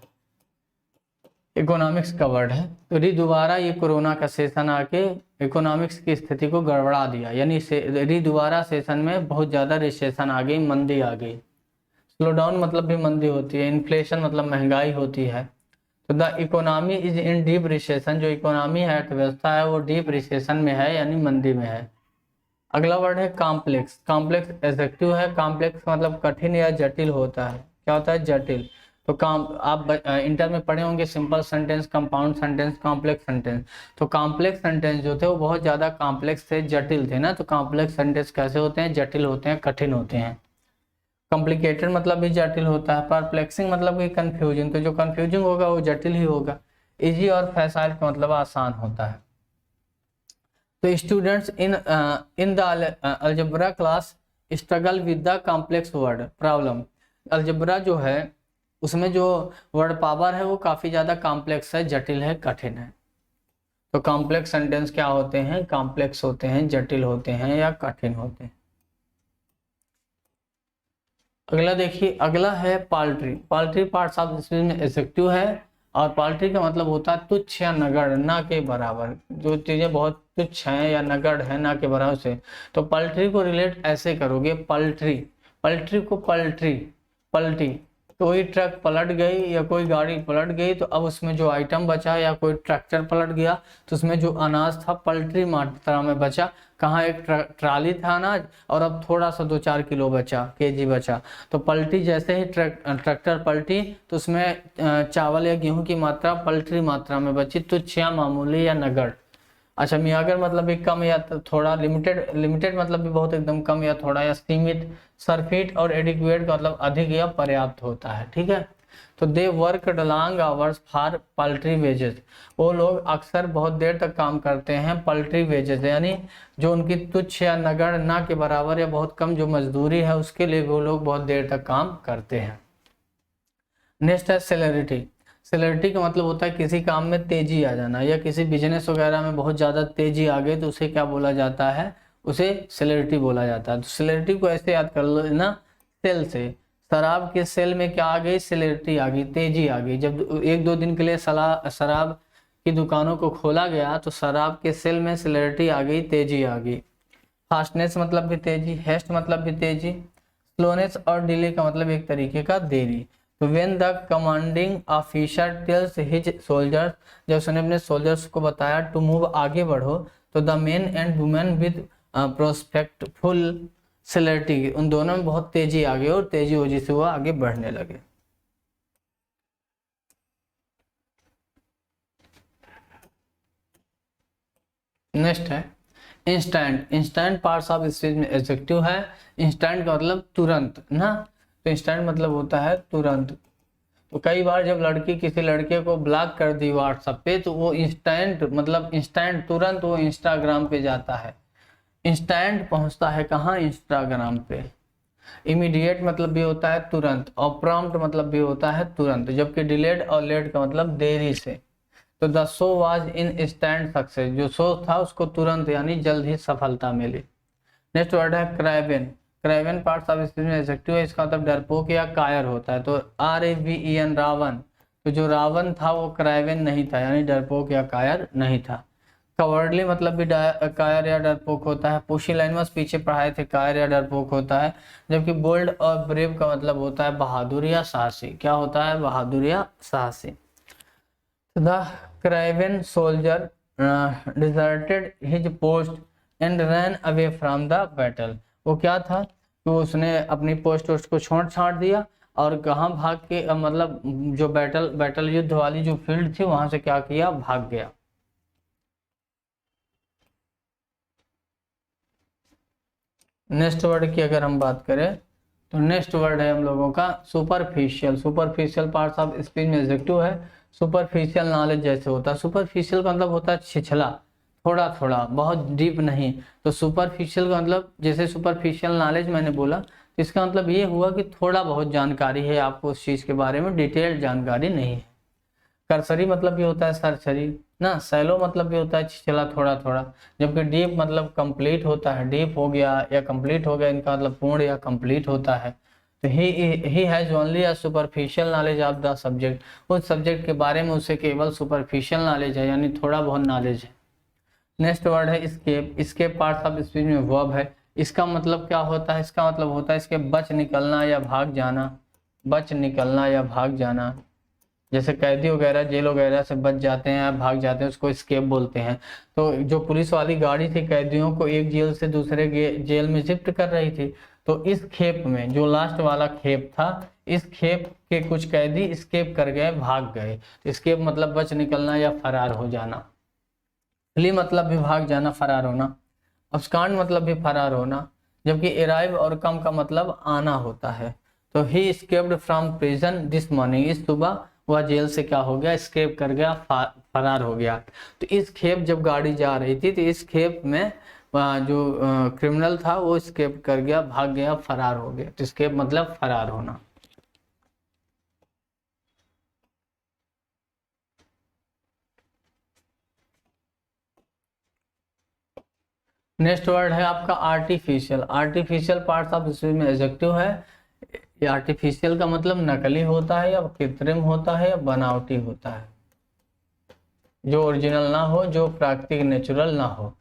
इकोनॉमिक्स का वर्ड है। तो दोबारा ये कोरोना का सेशन आके इकोनॉमिक्स की स्थिति को गड़बड़ा दिया, यानी दोबारा सेशन में बहुत ज़्यादा रिसेशन आ गई, मंदी आ गई। स्लो डाउन मतलब भी मंदी होती है, इन्फ्लेशन मतलब महंगाई होती है। तो the economy is in deep recession, जो इकोनॉमी है, अर्थव्यवस्था है, वो डीप रिसेशन में है, यानी मंदी में है। अगला वर्ड है कॉम्प्लेक्स। कॉम्प्लेक्स एडजेक्टिव है। कॉम्प्लेक्स मतलब कठिन या जटिल होता है। क्या होता है, जटिल। तो आप इंटर में पढ़े होंगे simple sentence, compound sentence, complex sentence. तो कॉम्प्लेक्स सेंटेंस जो थे वो बहुत ज़्यादा कॉम्प्लेक्स थे, जटिल थे ना। तो कॉम्प्लेक्स सेंटेंस कैसे होते हैं, जटिल होते हैं, कठिन होते हैं। कॉम्प्लिकेटेड मतलब भी जटिल होता है। परप्लेक्सिंग मतलब कि कंफ्यूजिंग, तो जो कंफ्यूजिंग होगा वो जटिल ही होगा। इजी और फैसाइल का मतलब आसान होता है। तो students in the algebra class struggle with the complex word problem. Algebra जो है उसमें जो वर्ड पावर है वो काफ़ी ज़्यादा कॉम्प्लेक्स है, जटिल है, कठिन है। तो कॉम्प्लेक्स सेंटेंस क्या होते हैं, कॉम्प्लेक्स होते हैं, जटिल होते हैं या कठिन होते हैं। अगला देखिए, अगला है पाल्ट्री। पाल्ट्री पार्ट्स ऑफ स्पीच में एडजेक्टिव है, और पाल्ट्री का मतलब होता है तुच्छ या नगण्य, ना के बराबर। जो चीज़ें बहुत तुच्छ हैं या नगण्य है, ना के बराबर से। तो पल्ट्री को रिलेट ऐसे करोगे, पल्ट्री, पल्ट्री को पल्ट्री, पलटी। कोई ट्रक पलट गई या कोई गाड़ी पलट गई, तो अब उसमें जो आइटम बचा, या कोई ट्रैक्टर पलट गया तो उसमें जो अनाज था पल्ट्री मात्रा में बचा। कहाँ एक ट्राली था अनाज, और अब थोड़ा सा 2-4 किलो बचा, केजी बचा। तो पलटी, जैसे ही ट्रैक्टर पलटी तो उसमें चावल या गेहूं की मात्रा पल्ट्री मात्रा में बची, तुच्छ या मामूली या नगण्य। अच्छा, मियागर मतलब भी कम या थोड़ा, लिमिटेड, लिमिटेड मतलब भी बहुत एकदम कम या थोड़ा या सीमित। सरफिट और एडिक्वेट का मतलब अधिक या पर्याप्त होता है। ठीक है, तो they work long hours for paltry wages. वो लोग अक्सर बहुत देर तक काम करते हैं पल्ट्री वेजेस, यानी जो उनकी तुच्छ या नगण्य, ना के बराबर या बहुत कम जो मजदूरी है उसके लिए वो लोग बहुत देर तक काम करते हैं। नेक्स्ट है सेलेरिटी। सेलेरिटी का मतलब होता है किसी काम में तेजी आ जाना, या किसी बिजनेस वगैरह में बहुत ज़्यादा तेजी आ गई तो उसे क्या बोला जाता है, उसे सेलेरिटी बोला जाता है। तो सेलेरिटी को ऐसे याद कर लो ना, सेल से, शराब के सेल में क्या आ गई, सेलेरिटी आ गई, तेजी आ गई। जब 1-2 दिन के लिए शराब की दुकानों को खोला गया तो शराब के सेल में सेलेरिटी आ गई, तेजी आ गई। फास्टनेस मतलब भी तेजी, हेस्ट मतलब भी तेजी। स्लोनेस और डिले का मतलब एक तरीके का देरी। तो when the commanding officer tales his soldiers, जब उसने अपने सोल्जर्स को बताया टू मूव, आगे बढ़ो, तो the men and women with prospectful celerity, उन दोनों में बहुत तेजी आ गई, और तेजी वजह से वो आगे बढ़ने लगे। नेक्स्ट है instant. Instant parts of speech में एडजेक्टिव है। इंस्टेंट का मतलब तुरंत ना, तो इंस्टेंट मतलब होता है तुरंत। तो कई बार जब लड़की किसी लड़के को ब्लॉक कर दी व्हाट्सएप पे, तो वो इंस्टेंट मतलब इंस्टेंट तुरंत वो इंस्टाग्राम पे जाता है। इंस्टेंट पहुंचता है कहाँ, इंस्टाग्राम पे। इमीडिएट मतलब भी होता है तुरंत, और प्रॉम्प्ट मतलब भी होता है तुरंत, जबकि डिलेड और लेट का मतलब देरी से। तो the show was in instant success, जो शो था उसको तुरंत यानी जल्द ही सफलता मिली। नेक्स्ट वर्ड है क्राइवेन। क्राइवेन पार्ट्स ऑफ स्पीच में एडजेक्टिव है, इसका मतलब डरपोक या कायर होता है। तो RAVEN रावण, तो जो रावण था वो क्राइवेन नहीं था, यानी डरपोक या कायर नहीं था। कवर्डली मतलब भी कायर या डरपोक होता है। पुशिलैनिमस पीछे पढ़ाए थे, कायर या डरपोक होता है। जबकि बोल्ड और ब्रेव का मतलब होता है बहादुर या साहसी। क्या होता है, बहादुर या साहसी। The craven soldier deserted his post and ran away from the battle. वो क्या था कि तो उसने अपनी पोस्ट को छोड़ छाड़ दिया और कहाँ भाग के मतलब जो बैटल युद्ध वाली जो फील्ड थी वहां से क्या किया, भाग गया। नेक्स्ट वर्ड की अगर हम बात करें तो नेक्स्ट वर्ड है हम लोगों का superficial. Superficial parts of speech में एडजेक्टिव है। सुपरफिशियल नॉलेज जैसे होता है, सुपरफिशियल का मतलब होता है छिछला, थोड़ा थोड़ा, बहुत डीप नहीं। तो सुपरफिशियल का मतलब जैसे सुपरफिशियल नॉलेज मैंने बोला, तो इसका मतलब ये हुआ कि थोड़ा बहुत जानकारी है आपको उस चीज़ के बारे में, डिटेल्ड जानकारी नहीं है। कर्सरी मतलब भी होता है सरसरी ना, सैलो मतलब भी होता है छिछला, थोड़ा थोड़ा। जबकि डीप मतलब कंप्लीट होता है, डीप हो गया या कंप्लीट हो गया, इनका मतलब पूर्ण या कंप्लीट होता है। तो he has only a superficial knowledge of the subject, उस सब्जेक्ट के बारे में उसे केवल सुपरफिशियल नॉलेज है, यानी थोड़ा बहुत नॉलेज है। नेक्स्ट वर्ड है scape. Scape parts of speech में वर्ब है। इसका मतलब क्या होता है, इसका मतलब होता है इसके बच निकलना या भाग जाना, बच निकलना या भाग जाना। जैसे कैदी वगैरह जेल वगैरह से बच जाते हैं या भाग जाते हैं, उसको स्केप बोलते हैं। तो जो पुलिस वाली गाड़ी थी कैदियों को एक जेल से दूसरे जेल में शिफ्ट कर रही थी, तो इस खेप में जो लास्ट वाला खेप था, इस खेप के कुछ कैदी स्केप कर गए, भाग गए। तो स्केप मतलब बच निकलना या फरार हो जाना। फ्ली मतलब भी भाग जाना, फरार होना। अब्सकॉन्ड मतलब भी फरार होना। जबकि अराइव और कम का मतलब आना होता है। तो he escaped from prison this morning, इस सुबह वह जेल से क्या हो गया, स्केप कर गया, फरार हो गया। तो इस खेप जब गाड़ी जा रही थी तो इस खेप में जो क्रिमिनल था वो स्केप कर गया, भाग गया, फरार हो गया। तो स्केप मतलब फरार होना। नेक्स्ट वर्ड है आपका artificial. Artificial parts of speech में एडजेक्टिव है। ये आर्टिफिशियल का मतलब नकली होता है या कृत्रिम होता है या बनावटी होता है, जो ओरिजिनल ना हो, जो प्राकृतिक नेचुरल ना हो।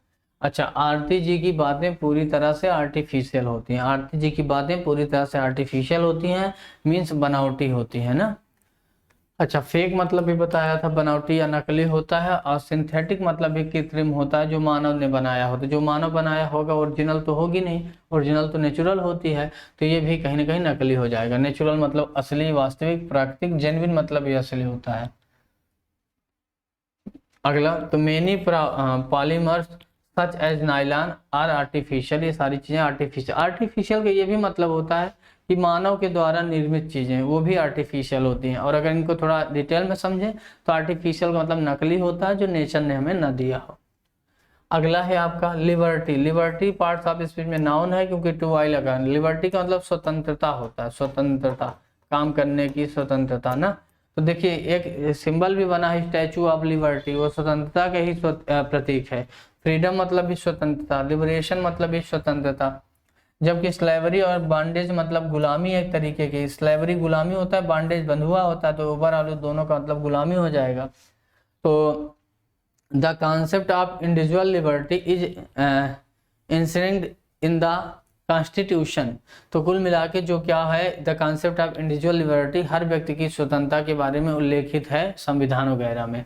अच्छा, आरती जी की बातें पूरी तरह से आर्टिफिशियल होती हैं। आरती जी की बातें पूरी तरह से आर्टिफिशियल होती हैं, मीन्स बनावटी होती है ना। अच्छा, फेक मतलब भी बताया था, बनावटी या नकली होता है। और सिंथेटिक मतलब भी कृत्रिम होता है, जो मानव ने बनाया होता है। जो मानव बनाया होगा ओरिजिनल तो होगी नहीं, ओरिजिनल तो नेचुरल होती है, तो ये भी कहीं ना कहीं नकली हो जाएगा। नेचुरल मतलब असली, वास्तविक, प्राकृतिक, जेन्युइन मतलब ये असली होता है। अगला, तो many polymers such as nylon are artificial, ये सारी चीजें आर्टिफिशियल। आर्टिफिशियल का ये भी मतलब होता है कि मानव के द्वारा निर्मित चीजें वो भी आर्टिफिशियल होती हैं। और अगर इनको थोड़ा डिटेल में समझें तो आर्टिफिशियल का मतलब नकली होता है, जो नेचर ने हमें न दिया हो। अगला है आपका liberty. Liberty parts of speech में नाउन है, क्योंकि टू आई लगा। लिबर्टी का मतलब स्वतंत्रता होता है, स्वतंत्रता, काम करने की स्वतंत्रता ना। तो देखिए एक सिंबल भी बना है, स्टैचू ऑफ लिबर्टी, वो स्वतंत्रता के ही प्रतीक है। फ्रीडम मतलब भी स्वतंत्रता, लिबरेशन मतलब भी स्वतंत्रता। जबकि स्लेवरी और बांडेज मतलब गुलामी, एक तरीके की स्लेवरी गुलामी होता है, बांडेज बंधुआ होता है, तो ओवरऑल दोनों का मतलब गुलामी हो जाएगा। तो the concept of individual liberty is ensured in the constitution. तो कुल मिला के जो क्या है, the concept of individual liberty हर व्यक्ति की स्वतंत्रता के बारे में उल्लेखित है संविधान वगैरह में।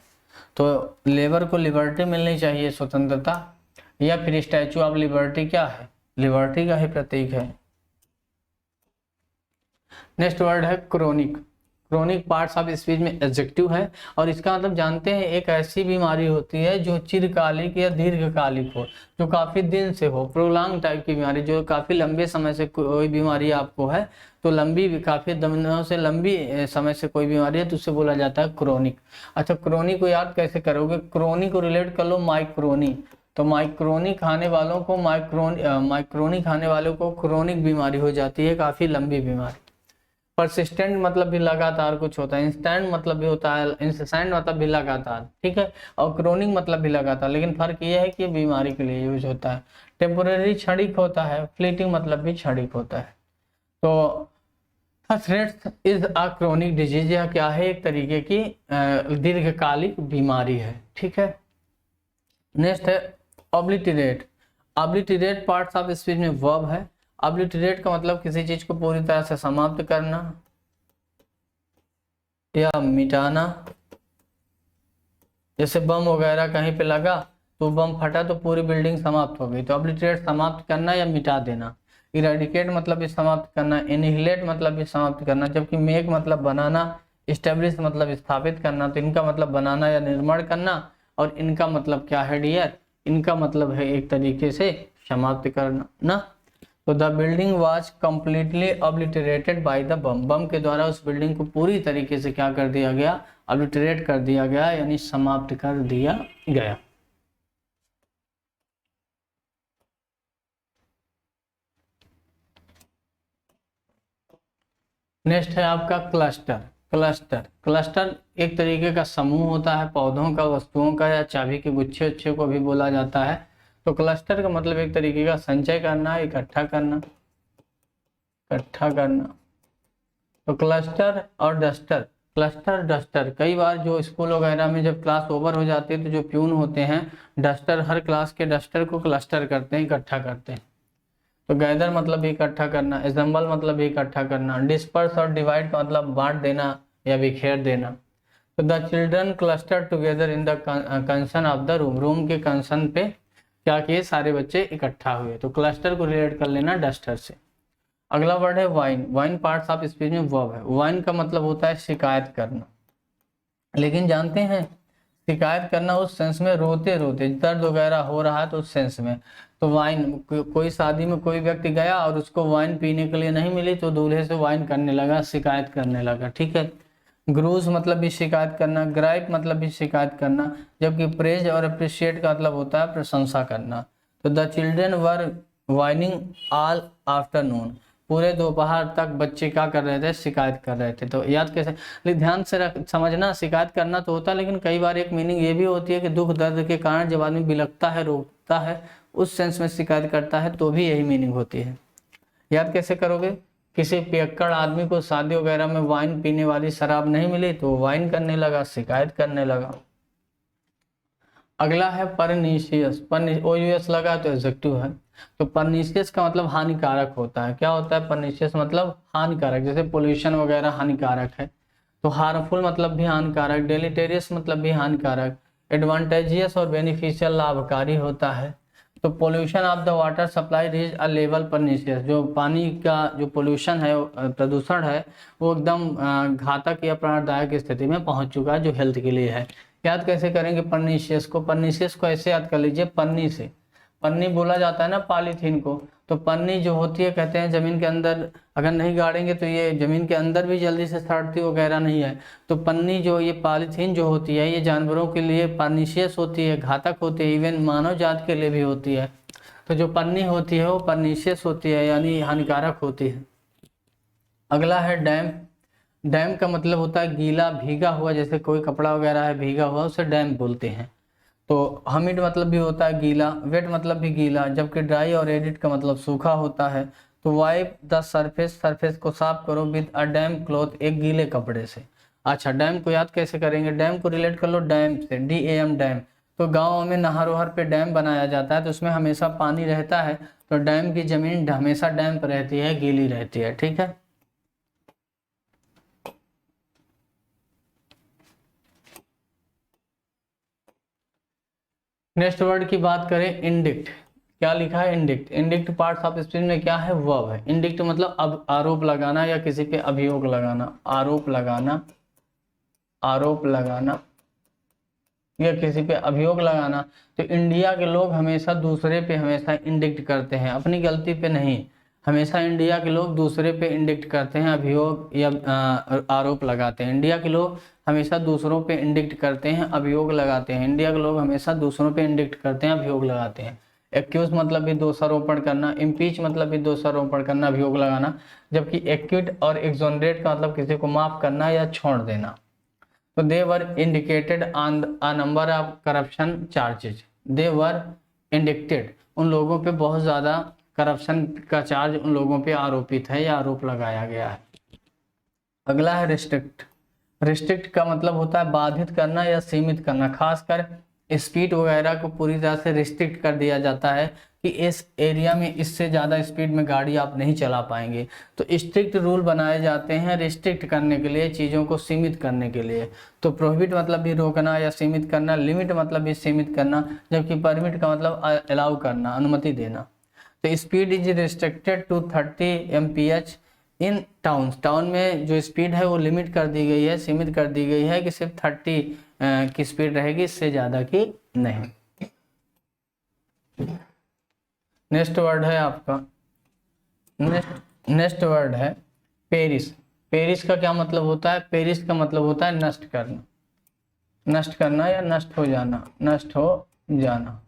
तो लेबर को लिबर्टी मिलनी चाहिए, स्वतंत्रता। या फिर स्टैचू ऑफ लिबर्टी क्या है, लिबर्टी का ही प्रतीक है। नेक्स्ट वर्ड है chronic. Chronic parts of speech में एडजेक्टिव है, और इसका मतलब जानते हैं एक ऐसी बीमारी होती है जो चिरकालिक या दीर्घकालिक हो, जो काफी दिन से हो, प्रोलॉन्ग टाइप की बीमारी, जो काफी लंबे समय से कोई बीमारी आपको है, तो लंबी काफी दिनों से लंबी समय से कोई बीमारी है तो उससे बोला जाता है क्रोनिक। अच्छा, क्रोनिक को याद कैसे करोगे? क्रोनिक को रिलेट कर लो माइक्रोनी, तो माइक्रोनी खाने वालों को माइक्रोनी खाने वालों को क्रोनिक बीमारी हो जाती है, काफी लंबी बीमारी। परसिस्टेंट मतलब भी लगातार कुछ होता है, इंस्टेंट मतलब भी होता है, इंसेंट मतलब भी लगातार, ठीक है, और क्रोनिक मतलब भी लगातार, लेकिन फर्क ये है कि ये बीमारी के लिए यूज होता है। टेम्पोररी क्षणिक होता है, फ्लीटिंग मतलब भी क्षणिक होता है। तो threats is a chronic disease, या क्या है, एक तरीके की दीर्घकालिक बीमारी है, ठीक है। नेक्स्ट है obliterate. Obliterate parts of speech में वर्ब है। ऑब्लिटरेट का मतलब किसी चीज को पूरी तरह से समाप्त करना या मिटाना। जैसे बम वगैरह कहीं पे लगा तो बम फटा तो पूरी बिल्डिंग समाप्त हो गई, तो ऑब्लिटरेट समाप्त करना या मिटा देना। इरेडिकेट मतलब भी समाप्त करना, एनिहिलेट मतलब भी समाप्त करना, जबकि मेक मतलब बनाना, इस्टेब्लिश मतलब स्थापित करना, तो इनका मतलब बनाना या निर्माण करना, और इनका मतलब क्या है डियर, इनका मतलब है एक तरीके से समाप्त करना ना। तो the building was completely obliterated by the bomb, bomb के द्वारा उस बिल्डिंग को पूरी तरीके से क्या कर दिया गया, ऑब्लिटरेट कर दिया गया, यानी समाप्त कर दिया गया। नेक्स्ट है आपका क्लस्टर। क्लस्टर, क्लस्टर एक तरीके का समूह होता है पौधों का, वस्तुओं का, या चाबी के गुच्छे उच्छे को भी बोला जाता है। तो क्लस्टर का मतलब एक तरीके का संचय करना, इकट्ठा करना, इकट्ठा करना। तो क्लस्टर और डस्टर, क्लस्टर डस्टर, कई बार जो स्कूल वगैरह में जब क्लास ओवर हो जाती है तो जो प्यून होते हैं डस्टर, हर क्लास के डस्टर को क्लस्टर करते हैं, इकट्ठा करते हैं। तो गैदर मतलब भी इकट्ठा करना, एसेंबल मतलब भी इकट्ठा करना, डिस्पर्स और डिवाइड का मतलब बांट देना या बिखेर देना। तो the children cluster together in the कंसन ऑफ द रूम, रूम के कंसन पे क्या किए, सारे बच्चे इकट्ठा हुए। तो क्लस्टर को रिलेट कर लेना डस्टर से। अगला वर्ड है wine. Wine parts of speech में वर्ब है। वाइन का मतलब होता है शिकायत करना, लेकिन जानते हैं शिकायत करना उस सेंस में रोते रोते, दर्द वगैरह हो रहा है तो उस सेंस में। तो वाइन, कोई शादी में कोई व्यक्ति गया और उसको वाइन पीने के लिए नहीं मिली तो दूल्हे से वाइन करने लगा, शिकायत करने लगा, ठीक है। ग्रूज मतलब भी शिकायत करना, ग्राइप मतलब भी शिकायत करना, जबकि प्रेज और अप्रिशिएट का मतलब होता है प्रशंसा करना। तो the children were whining all afternoon, पूरे दोपहर तक बच्चे क्या कर रहे थे, शिकायत कर रहे थे। तो याद कैसे, लेकिन ध्यान से समझना, शिकायत करना तो होता है, लेकिन कई बार एक मीनिंग ये भी होती है कि दुख दर्द के कारण जब आदमी बिलखता है, रोता है, उस सेंस में शिकायत करता है, तो भी यही मीनिंग होती है। याद कैसे करोगे, किसी पियक्कड़ आदमी को शादी वगैरह में वाइन पीने वाली शराब नहीं मिली तो वाइन करने लगा, शिकायत करने लगा। अगला है परनीशियस। OUS लगा तो एडजेक्टिव है। तो परनीशियस का मतलब हानिकारक होता है। क्या होता है परनीशियस मतलब हानिकारक, जैसे पोल्यूशन वगैरह हानिकारक है। तो हार्मफुल मतलब भी हानिकारक, डेलिटेरियस मतलब भी हानिकारक, एडवांटेजियस और बेनिफिशियल लाभकारी होता है। तो pollution of the water supply reach a level pernicious, जो पानी का जो पोल्यूशन है, प्रदूषण है, वो एकदम घातक या प्राणदायक स्थिति में पहुंच चुका है, जो हेल्थ के लिए है। याद कैसे करेंगे परनीशियस को, परनीशियस को ऐसे याद कर लीजिए, पन्नी से, पन्नी बोला जाता है ना पॉलीथीन को, तो पन्नी जो होती है कहते हैं जमीन के अंदर अगर नहीं गाड़ेंगे तो ये जमीन के अंदर भी जल्दी से सड़ती वगैरह नहीं है। तो पन्नी जो ये पॉलीथीन जो होती है ये जानवरों के लिए परनीशियस होती है, घातक होती है, इवन मानव जात के लिए भी होती है। तो जो पन्नी होती है वो परनीशियस होती है, यानी हानिकारक होती है। अगला है डैम। डैम का मतलब होता है गीला भीगा हुआ, जैसे कोई कपड़ा वगैरह है भीगा हुआ उसे डैम बोलते हैं। तो हमिड मतलब भी होता है गीला, वेट मतलब भी गीला, जबकि ड्राई और एडिट का मतलब सूखा होता है। तो वाइप द सरफेस, सरफेस को साफ करो विद अ डैम क्लॉथ, एक गीले कपड़े से। अच्छा, डैम को याद कैसे करेंगे, डैम को रिलेट कर लो डैम से, DAM डैम। तो गाँव में नहर वहर पे डैम बनाया जाता है तो उसमें हमेशा पानी रहता है, तो डैम की जमीन हमेशा डैम पर रहती है, गीली रहती है, ठीक है। नेक्स्ट वर्ड की बात करें इंडिक्ट। क्या लिखा है, indict. Indict parts of speech में क्या है, वर्ब है। इंडिक्ट मतलब अब आरोप लगाना या किसी पे अभियोग लगाना, आरोप लगाना, आरोप लगाना या किसी पे अभियोग लगाना। तो इंडिया के लोग हमेशा दूसरे पे हमेशा इंडिक्ट करते हैं, अपनी गलती पे नहीं। हमेशा इंडिया के लोग दूसरे पे इंडिक्ट करते हैं, अभियोग या आरोप लगाते हैं। इंडिया के लोग हमेशा दूसरों पे इंडिक्ट करते हैं, अभियोग लगाते हैं। इंडिया के लोग हमेशा दूसरों पे इंडिक्ट करते हैं, अभियोग लगाते हैं। एक्यूज मतलब भी दोषारोपण करना, इम्पीच मतलब भी दोषारोपण करना, अभियोग लगाना। जबकि एक्विट और एक्सोनरेट का मतलब किसी को माफ करना या छोड़ देना। तो they were indicted on a number of corruption charges. They were indicted, उन लोगों पे बहुत ज़्यादा करप्शन का चार्ज उन लोगों पे आरोपित है या आरोप लगाया गया है। अगला है रिस्ट्रिक्ट। रिस्ट्रिक्ट का मतलब होता है बाधित करना या सीमित करना। खासकर स्पीड वगैरह को पूरी तरह से रिस्ट्रिक्ट कर दिया जाता है कि इस एरिया में इससे ज़्यादा स्पीड में गाड़ी आप नहीं चला पाएंगे। तो स्ट्रिक्ट रूल बनाए जाते हैं रिस्ट्रिक्ट करने के लिए, चीज़ों को सीमित करने के लिए। तो प्रोहिबिट मतलब भी रोकना या सीमित करना, लिमिट मतलब भी सीमित करना, जबकि परमिट का मतलब अलाउ करना, अनुमति देना। तो speed is restricted to 30 mph in town. Town में जो स्पीड है वो लिमिट कर दी गई है, सीमित कर दी गई है कि सिर्फ 30 की स्पीड रहेगी, इससे ज़्यादा की नहीं। नेक्स्ट वर्ड है आपका, नेक्स्ट वर्ड है पेरिस। पेरिस का क्या मतलब होता है, पेरिस का मतलब होता है नष्ट करना, नष्ट करना या नष्ट हो जाना, नष्ट हो जाना।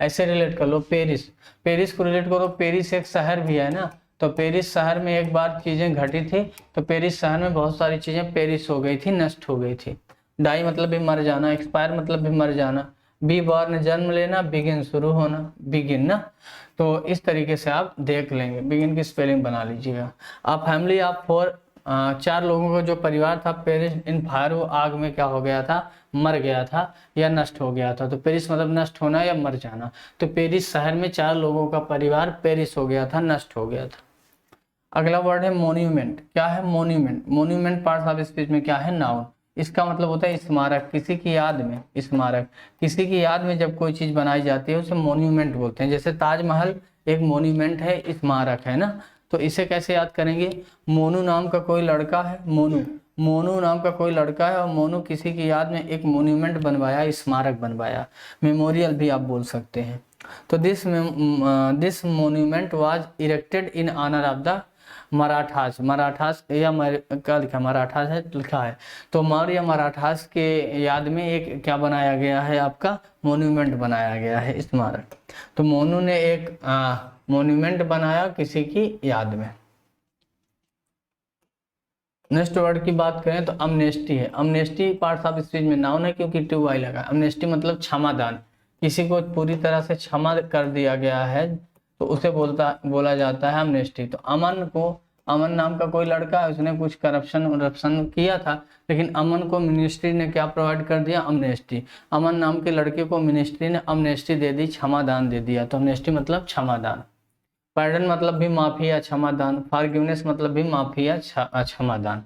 ऐसे रिलेट कर लो पेरिस, पेरिस को रिलेट करो। पेरिस एक शहर भी है ना, तो पेरिस शहर में एक बार चीज़ें घटी थी, तो पेरिस शहर में बहुत सारी चीज़ें पेरिस हो गई थी, नष्ट हो गई थी। डाई मतलब भी मर जाना, एक्सपायर मतलब भी मर जाना। बी बॉर्न जन्म लेना, बिगिन शुरू होना, बिगिन ना। तो इस तरीके से आप देख लेंगे, बिगिन की स्पेलिंग बना लीजिएगा। आप फैमिली आप 4 लोगों का जो परिवार था पेरिस इन फायर, वो आग में क्या हो गया था, मर गया था या नष्ट हो गया था। तो पेरिस मतलब नष्ट होना या मर जाना। तो पेरिस शहर में 4 लोगों का परिवार पेरिस हो गया था, नष्ट हो गया था। अगला वर्ड है मोन्यूमेंट। क्या है monument, monument parts of speech में क्या है, नाउन। इसका मतलब होता है स्मारक, किसी की याद में, स्मारक किसी की याद में जब कोई चीज़ बनाई जाती है उसे मोन्यूमेंट बोलते हैं। जैसे ताजमहल एक मोन्यूमेंट है, स्मारक है ना। तो इसे कैसे याद करेंगे, मोनू नाम का कोई लड़का है, मोनू, मोनू नाम का कोई लड़का है और मोनू किसी की याद में एक मोन्यूमेंट बनवाया, स्मारक बनवाया, मेमोरियल भी आप बोल सकते हैं। तो this monument was erected in honour of the Marathas. Marathas या क्या लिखा, मराठास है लिखा है। तो मौर्य मराठास के याद में एक क्या बनाया गया है, आपका मोन्यूमेंट बनाया गया है, स्मारक। तो मोनू ने एक मोन्यूमेंट बनाया किसी की याद में। नेक्स्ट वर्ड की बात करें तो अमनेस्टी है। अमनेस्टी पार्ट्स ऑफ स्पीच में नाउन है क्योंकि टू वाई लगा। अमनेस्टी मतलब क्षमादान, किसी को पूरी तरह से क्षमा कर दिया गया है तो उसे बोला जाता है अमनेस्टी। तो अमन नाम का कोई लड़का है, उसने कुछ करप्शन किया था, लेकिन अमन को मिनिस्ट्री ने क्या प्रोवाइड कर दिया, अमनेस्टी। अमन नाम के लड़के को मिनिस्ट्री ने अमनेस्टी दे दी, क्षमादान दे दिया। तो अमनेस्टी मतलब क्षमादान। पार्डन मतलब भी माफी या क्षमादान। फॉरगिवनेस मतलब भी माफी या क्षमादान।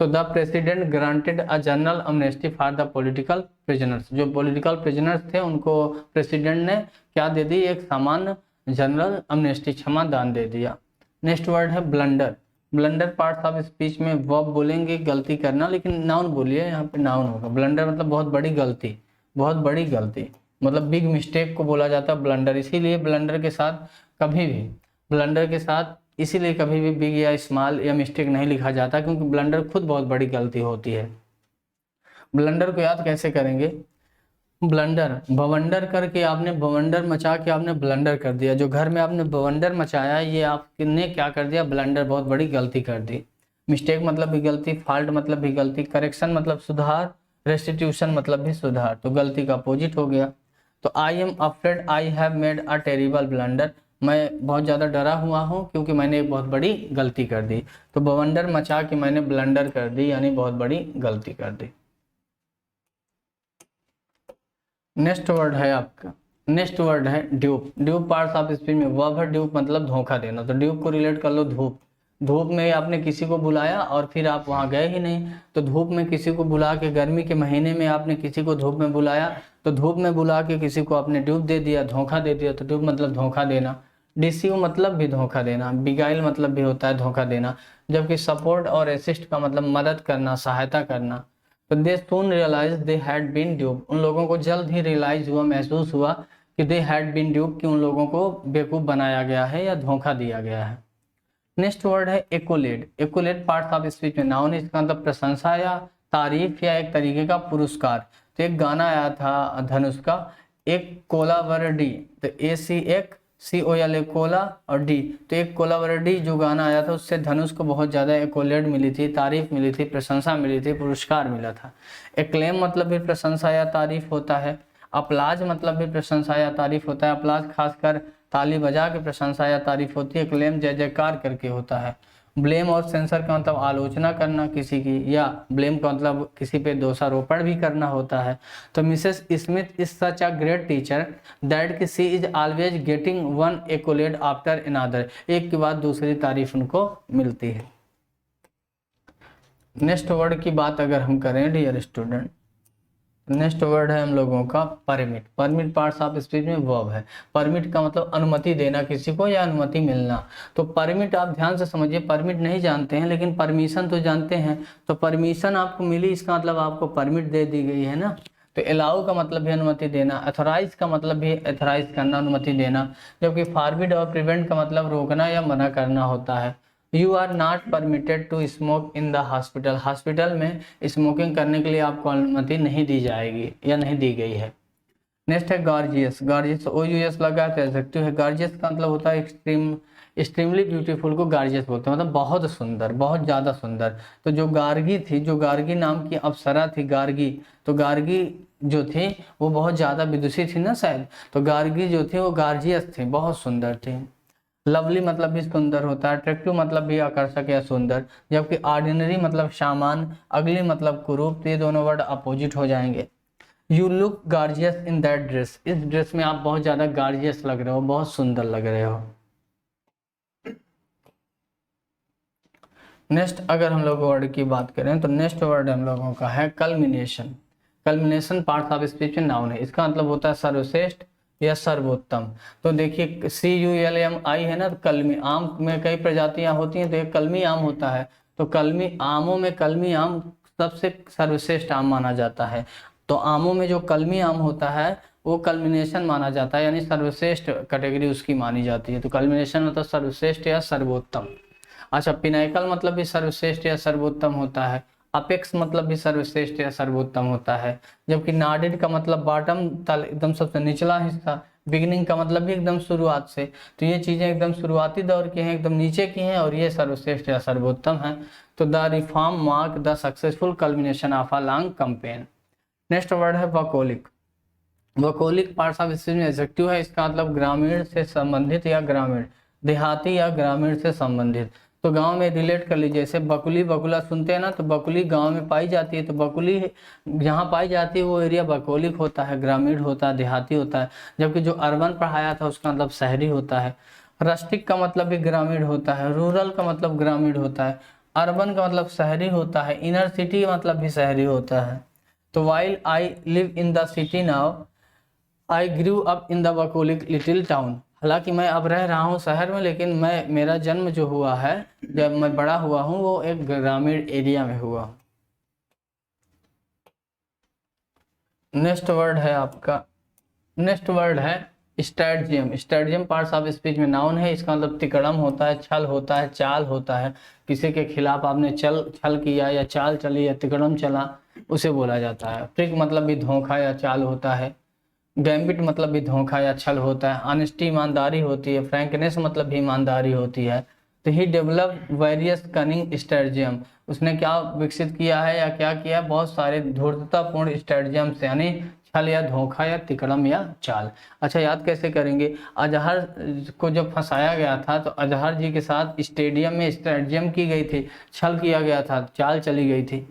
तो the president granted a general Amnesty for the political prisoners. जो पॉलिटिकल प्रिजनर्स थे उनको प्रेसिडेंट ने क्या दे दी, एक सामान्य जनरल अमनेस्टी, क्षमादान दे दिया। नेक्स्ट वर्ड है blunder. Blunder parts of speech में वर्ब बोलेंगे गलती करना, लेकिन नाउन बोलिए, यहाँ पे नाउन होगा। ब्लंडर मतलब बहुत बड़ी गलती, बहुत बड़ी गलती मतलब बिग मिस्टेक को बोला जाता है ब्लंडर। इसीलिए ब्लंडर के साथ कभी भी, ब्लंडर के साथ इसीलिए कभी भी बिग या स्मॉल या मिस्टेक नहीं लिखा जाता, क्योंकि ब्लंडर खुद बहुत बड़ी गलती होती है। ब्लंडर को याद कैसे करेंगे, ब्लंडर बवंडर करके आपने, बवंडर मचा के आपने ब्लंडर कर दिया। जो घर में आपने बवंडर मचाया, ये आपने क्या कर दिया, ब्लंडर, बहुत बड़ी गलती कर दी। मिस्टेक मतलब भी गलती, फॉल्ट मतलब भी गलती, करेक्शन मतलब सुधार, रेस्टिट्यूशन मतलब भी सुधार। तो गलती का अपोजिट हो गया। तो I am afraid I have made a terrible blunder. मैं बहुत ज़्यादा डरा हुआ हूँ क्योंकि मैंने एक बहुत बड़ी गलती कर दी। तो बवंडर मचा के मैंने ब्लंडर कर दी, यानी बहुत बड़ी गलती कर दी। नेक्स्ट वर्ड है आपका, नेक्स्ट वर्ड है dupe. Dupe parts of speech में वर्ब है, ड्यूप मतलब धोखा देना। तो ड्यूप को रिलेट कर लो धूप, धूप में आपने किसी को बुलाया और फिर आप वहाँ गए ही नहीं, तो धूप में किसी को बुला के, गर्मी के महीने में आपने किसी को धूप में बुलाया, तो धूप में बुला के किसी को आपने ड्यूब दे दिया, धोखा दे दिया। तो ड्यूब मतलब धोखा देना, डिसीव मतलब भी धोखा देना, बिगाइल मतलब भी होता है धोखा देना। जबकि सपोर्ट और असिस्ट का मतलब मदद करना, सहायता करना। तो they soon realise they had been duped, उन लोगों को जल्द ही रियलाइज हुआ, महसूस हुआ कि दे हैड बीन ड्यूब, कि उन लोगों को बेवकूफ़ बनाया गया है या धोखा दिया गया है। नेक्स्ट वर्ड है एकोलेड। एकोलेड पार्ट्स ऑफ स्पीच में नाउन है, इसका मतलब प्रशंसा या तारीफ या एक तरीके का पुरस्कार। तो एक गाना आया था धनुष का, एक कोलावरडी, तो ए सी एक COLA कोला और डी, तो एक कोलावरडी जो गाना आया था उससे धनुष को बहुत ज़्यादा एकोलेड मिली थी, तारीफ मिली थी, प्रशंसा मिली थी, पुरस्कार मिला था। एक्लेम मतलब भी प्रशंसा या तारीफ होता है। अपलाज मतलब भी प्रशंसा या तारीफ होता है। अपलाज खासकर ताली बजा के प्रशंसा या तारीफ होती है। क्लेम जय जयकार करके होता है। ब्लेम और सेंसर का मतलब आलोचना करना किसी की, या ब्लेम का मतलब किसी पे दोषारोपण भी करना होता है। तो Mrs Smith is such a great teacher that कि she is always getting one accolade after another, एक के बाद दूसरी तारीफ उनको मिलती है। नेक्स्ट वर्ड की बात अगर हम करें डियर स्टूडेंट, नेक्स्ट वर्ड है हम लोगों का permit. Permit parts of speech में वर्ब है। परमिट का मतलब अनुमति देना किसी को या अनुमति मिलना। तो परमिट आप ध्यान से समझिए, परमिट नहीं जानते हैं लेकिन परमिशन तो जानते हैं। तो परमिशन आपको मिली, इसका मतलब आपको परमिट दे दी गई है ना। तो अलाउ का मतलब भी अनुमति देना, अथोराइज का मतलब भी अथोराइज करना, अनुमति देना। जबकि फॉरबिड और प्रिवेंट का मतलब रोकना या मना करना होता है। You are not permitted to smoke in the hospital, hospital में स्मोकिंग करने के लिए आपको अनुमति नहीं दी जाएगी या नहीं दी गई है। नेक्स्ट है गॉर्जियस। गॉर्जियस OUS लगा तो एडजेक्टिव है। गॉर्जियस का मतलब होता है एक्सट्रीमली ब्यूटीफुल को गॉर्जियस बोलते हैं, मतलब बहुत सुंदर, बहुत ज़्यादा सुंदर। तो जो गार्गी थी, जो गार्गी नाम की अप्सरा थी गार्गी, तो गार्गी जो थी वो बहुत ज़्यादा विदुषी थी ना शायद, तो गार्गी जो थी वो गॉर्जियस थी, बहुत सुंदर थी। लवली मतलब भी सुंदर होता है। अट्रैक्टिव मतलब भी आकर्षक या सुंदर। जबकि ऑर्डिनरी मतलब सामान्य, अगली मतलब कुरूप। तो ये दोनों वर्ड अपोजिट हो जाएंगे। You look gorgeous in that dress, इस ड्रेस में आप बहुत ज्यादा गार्जियस लग रहे हो, बहुत सुंदर लग रहे हो। नेक्स्ट अगर हम लोग वर्ड की बात करें तो नेक्स्ट वर्ड हम लोगों का है culmination. Culmination parts of speech में नाउन है, इसका मतलब होता है सर्वश्रेष्ठ या सर्वोत्तम। तो देखिए CULMI है ना, तो कलमी आम में कई प्रजातियां होती हैं, तो एक कलमी आम होता है। तो कलमी आमों में कलमी आम सबसे सर्वश्रेष्ठ आम माना जाता है। तो आमों में जो कलमी आम होता है वो कल्मिनेशन माना जाता है, यानी सर्वश्रेष्ठ कैटेगरी उसकी मानी जाती है। तो कल्मिनेशन मतलब सर्वश्रेष्ठ या सर्वोत्तम। अच्छा, पिनाइकल मतलब भी सर्वश्रेष्ठ या सर्वोत्तम होता है। अपेक्स मतलब भी सर्वश्रेष्ठ या सर्वोत्तम होता है। जबकि नाडिर का मतलब बॉटम, तल, एकदम सबसे निचला हिस्सा। बिगिनिंग का मतलब भी एकदम शुरुआत से। तो ये चीजें एकदम शुरुआती दौर की हैं, एकदम नीचे की हैं, और ये सर्वश्रेष्ठ या सर्वोत्तम है। तो the reform mark the successful culmination of a long campaign. Next word है वकोलिक। वकोलिक पार्ट्स ऑफ स्पीच में एडजेक्टिव है, इसका मतलब ग्रामीण से संबंधित या ग्रामीण, देहाती या ग्रामीण से संबंधित। तो गांव में रिलेट कर लीजिए, जैसे बकुली बकुला सुनते हैं ना, तो बकुली गांव में पाई जाती है। तो बकुली जहाँ पाई जाती है वो एरिया बकौलिक होता है, ग्रामीण होता है, देहाती होता है। जबकि जो अर्बन पढ़ाया था उसका मतलब शहरी होता है। रस्टिक का मतलब भी ग्रामीण होता है। रूरल का मतलब ग्रामीण होता है। अर्बन का मतलब शहरी होता है। इनर सिटी मतलब भी शहरी होता है। तो while I live in the city now I grew up in the bucolic little town. हालांकि मैं अब रह रहा हूँ शहर में, लेकिन मेरा जन्म जो हुआ है, जब मैं बड़ा हुआ हूँ, वो एक ग्रामीण एरिया में हुआ हूँ। नेक्स्ट वर्ड है आपका, नेक्स्ट वर्ड है स्ट्रैटेजियम। स्ट्रैटेजियम पार्ट्स ऑफ स्पीच में नाउन है, इसका मतलब तिकड़म होता है, छल होता है, चाल होता है। किसी के खिलाफ आपने छल किया या चाल चली या तिकड़म चला, उसे बोला जाता है। ट्रिक मतलब भी धोखा या चाल होता है। गैम्बिट मतलब भी धोखा या छल होता है। ऑनेस्टी ईमानदारी होती है। फ्रैंकनेस मतलब भी ईमानदारी होती है। तो ही डेवलप वेरियस कनिंग स्ट्रेटजियम, उसने क्या विकसित किया है या क्या किया, बहुत सारे धूर्ततापूर्ण स्ट्रेटजियम से, यानी छल या धोखा या तिकड़म या चाल। अच्छा, याद कैसे करेंगे? अजहर को जब फंसाया गया था तो अजहर जी के साथ स्टेडियम में स्ट्रेटजियम की गई थी, छल किया गया था, चाल चली गई थी।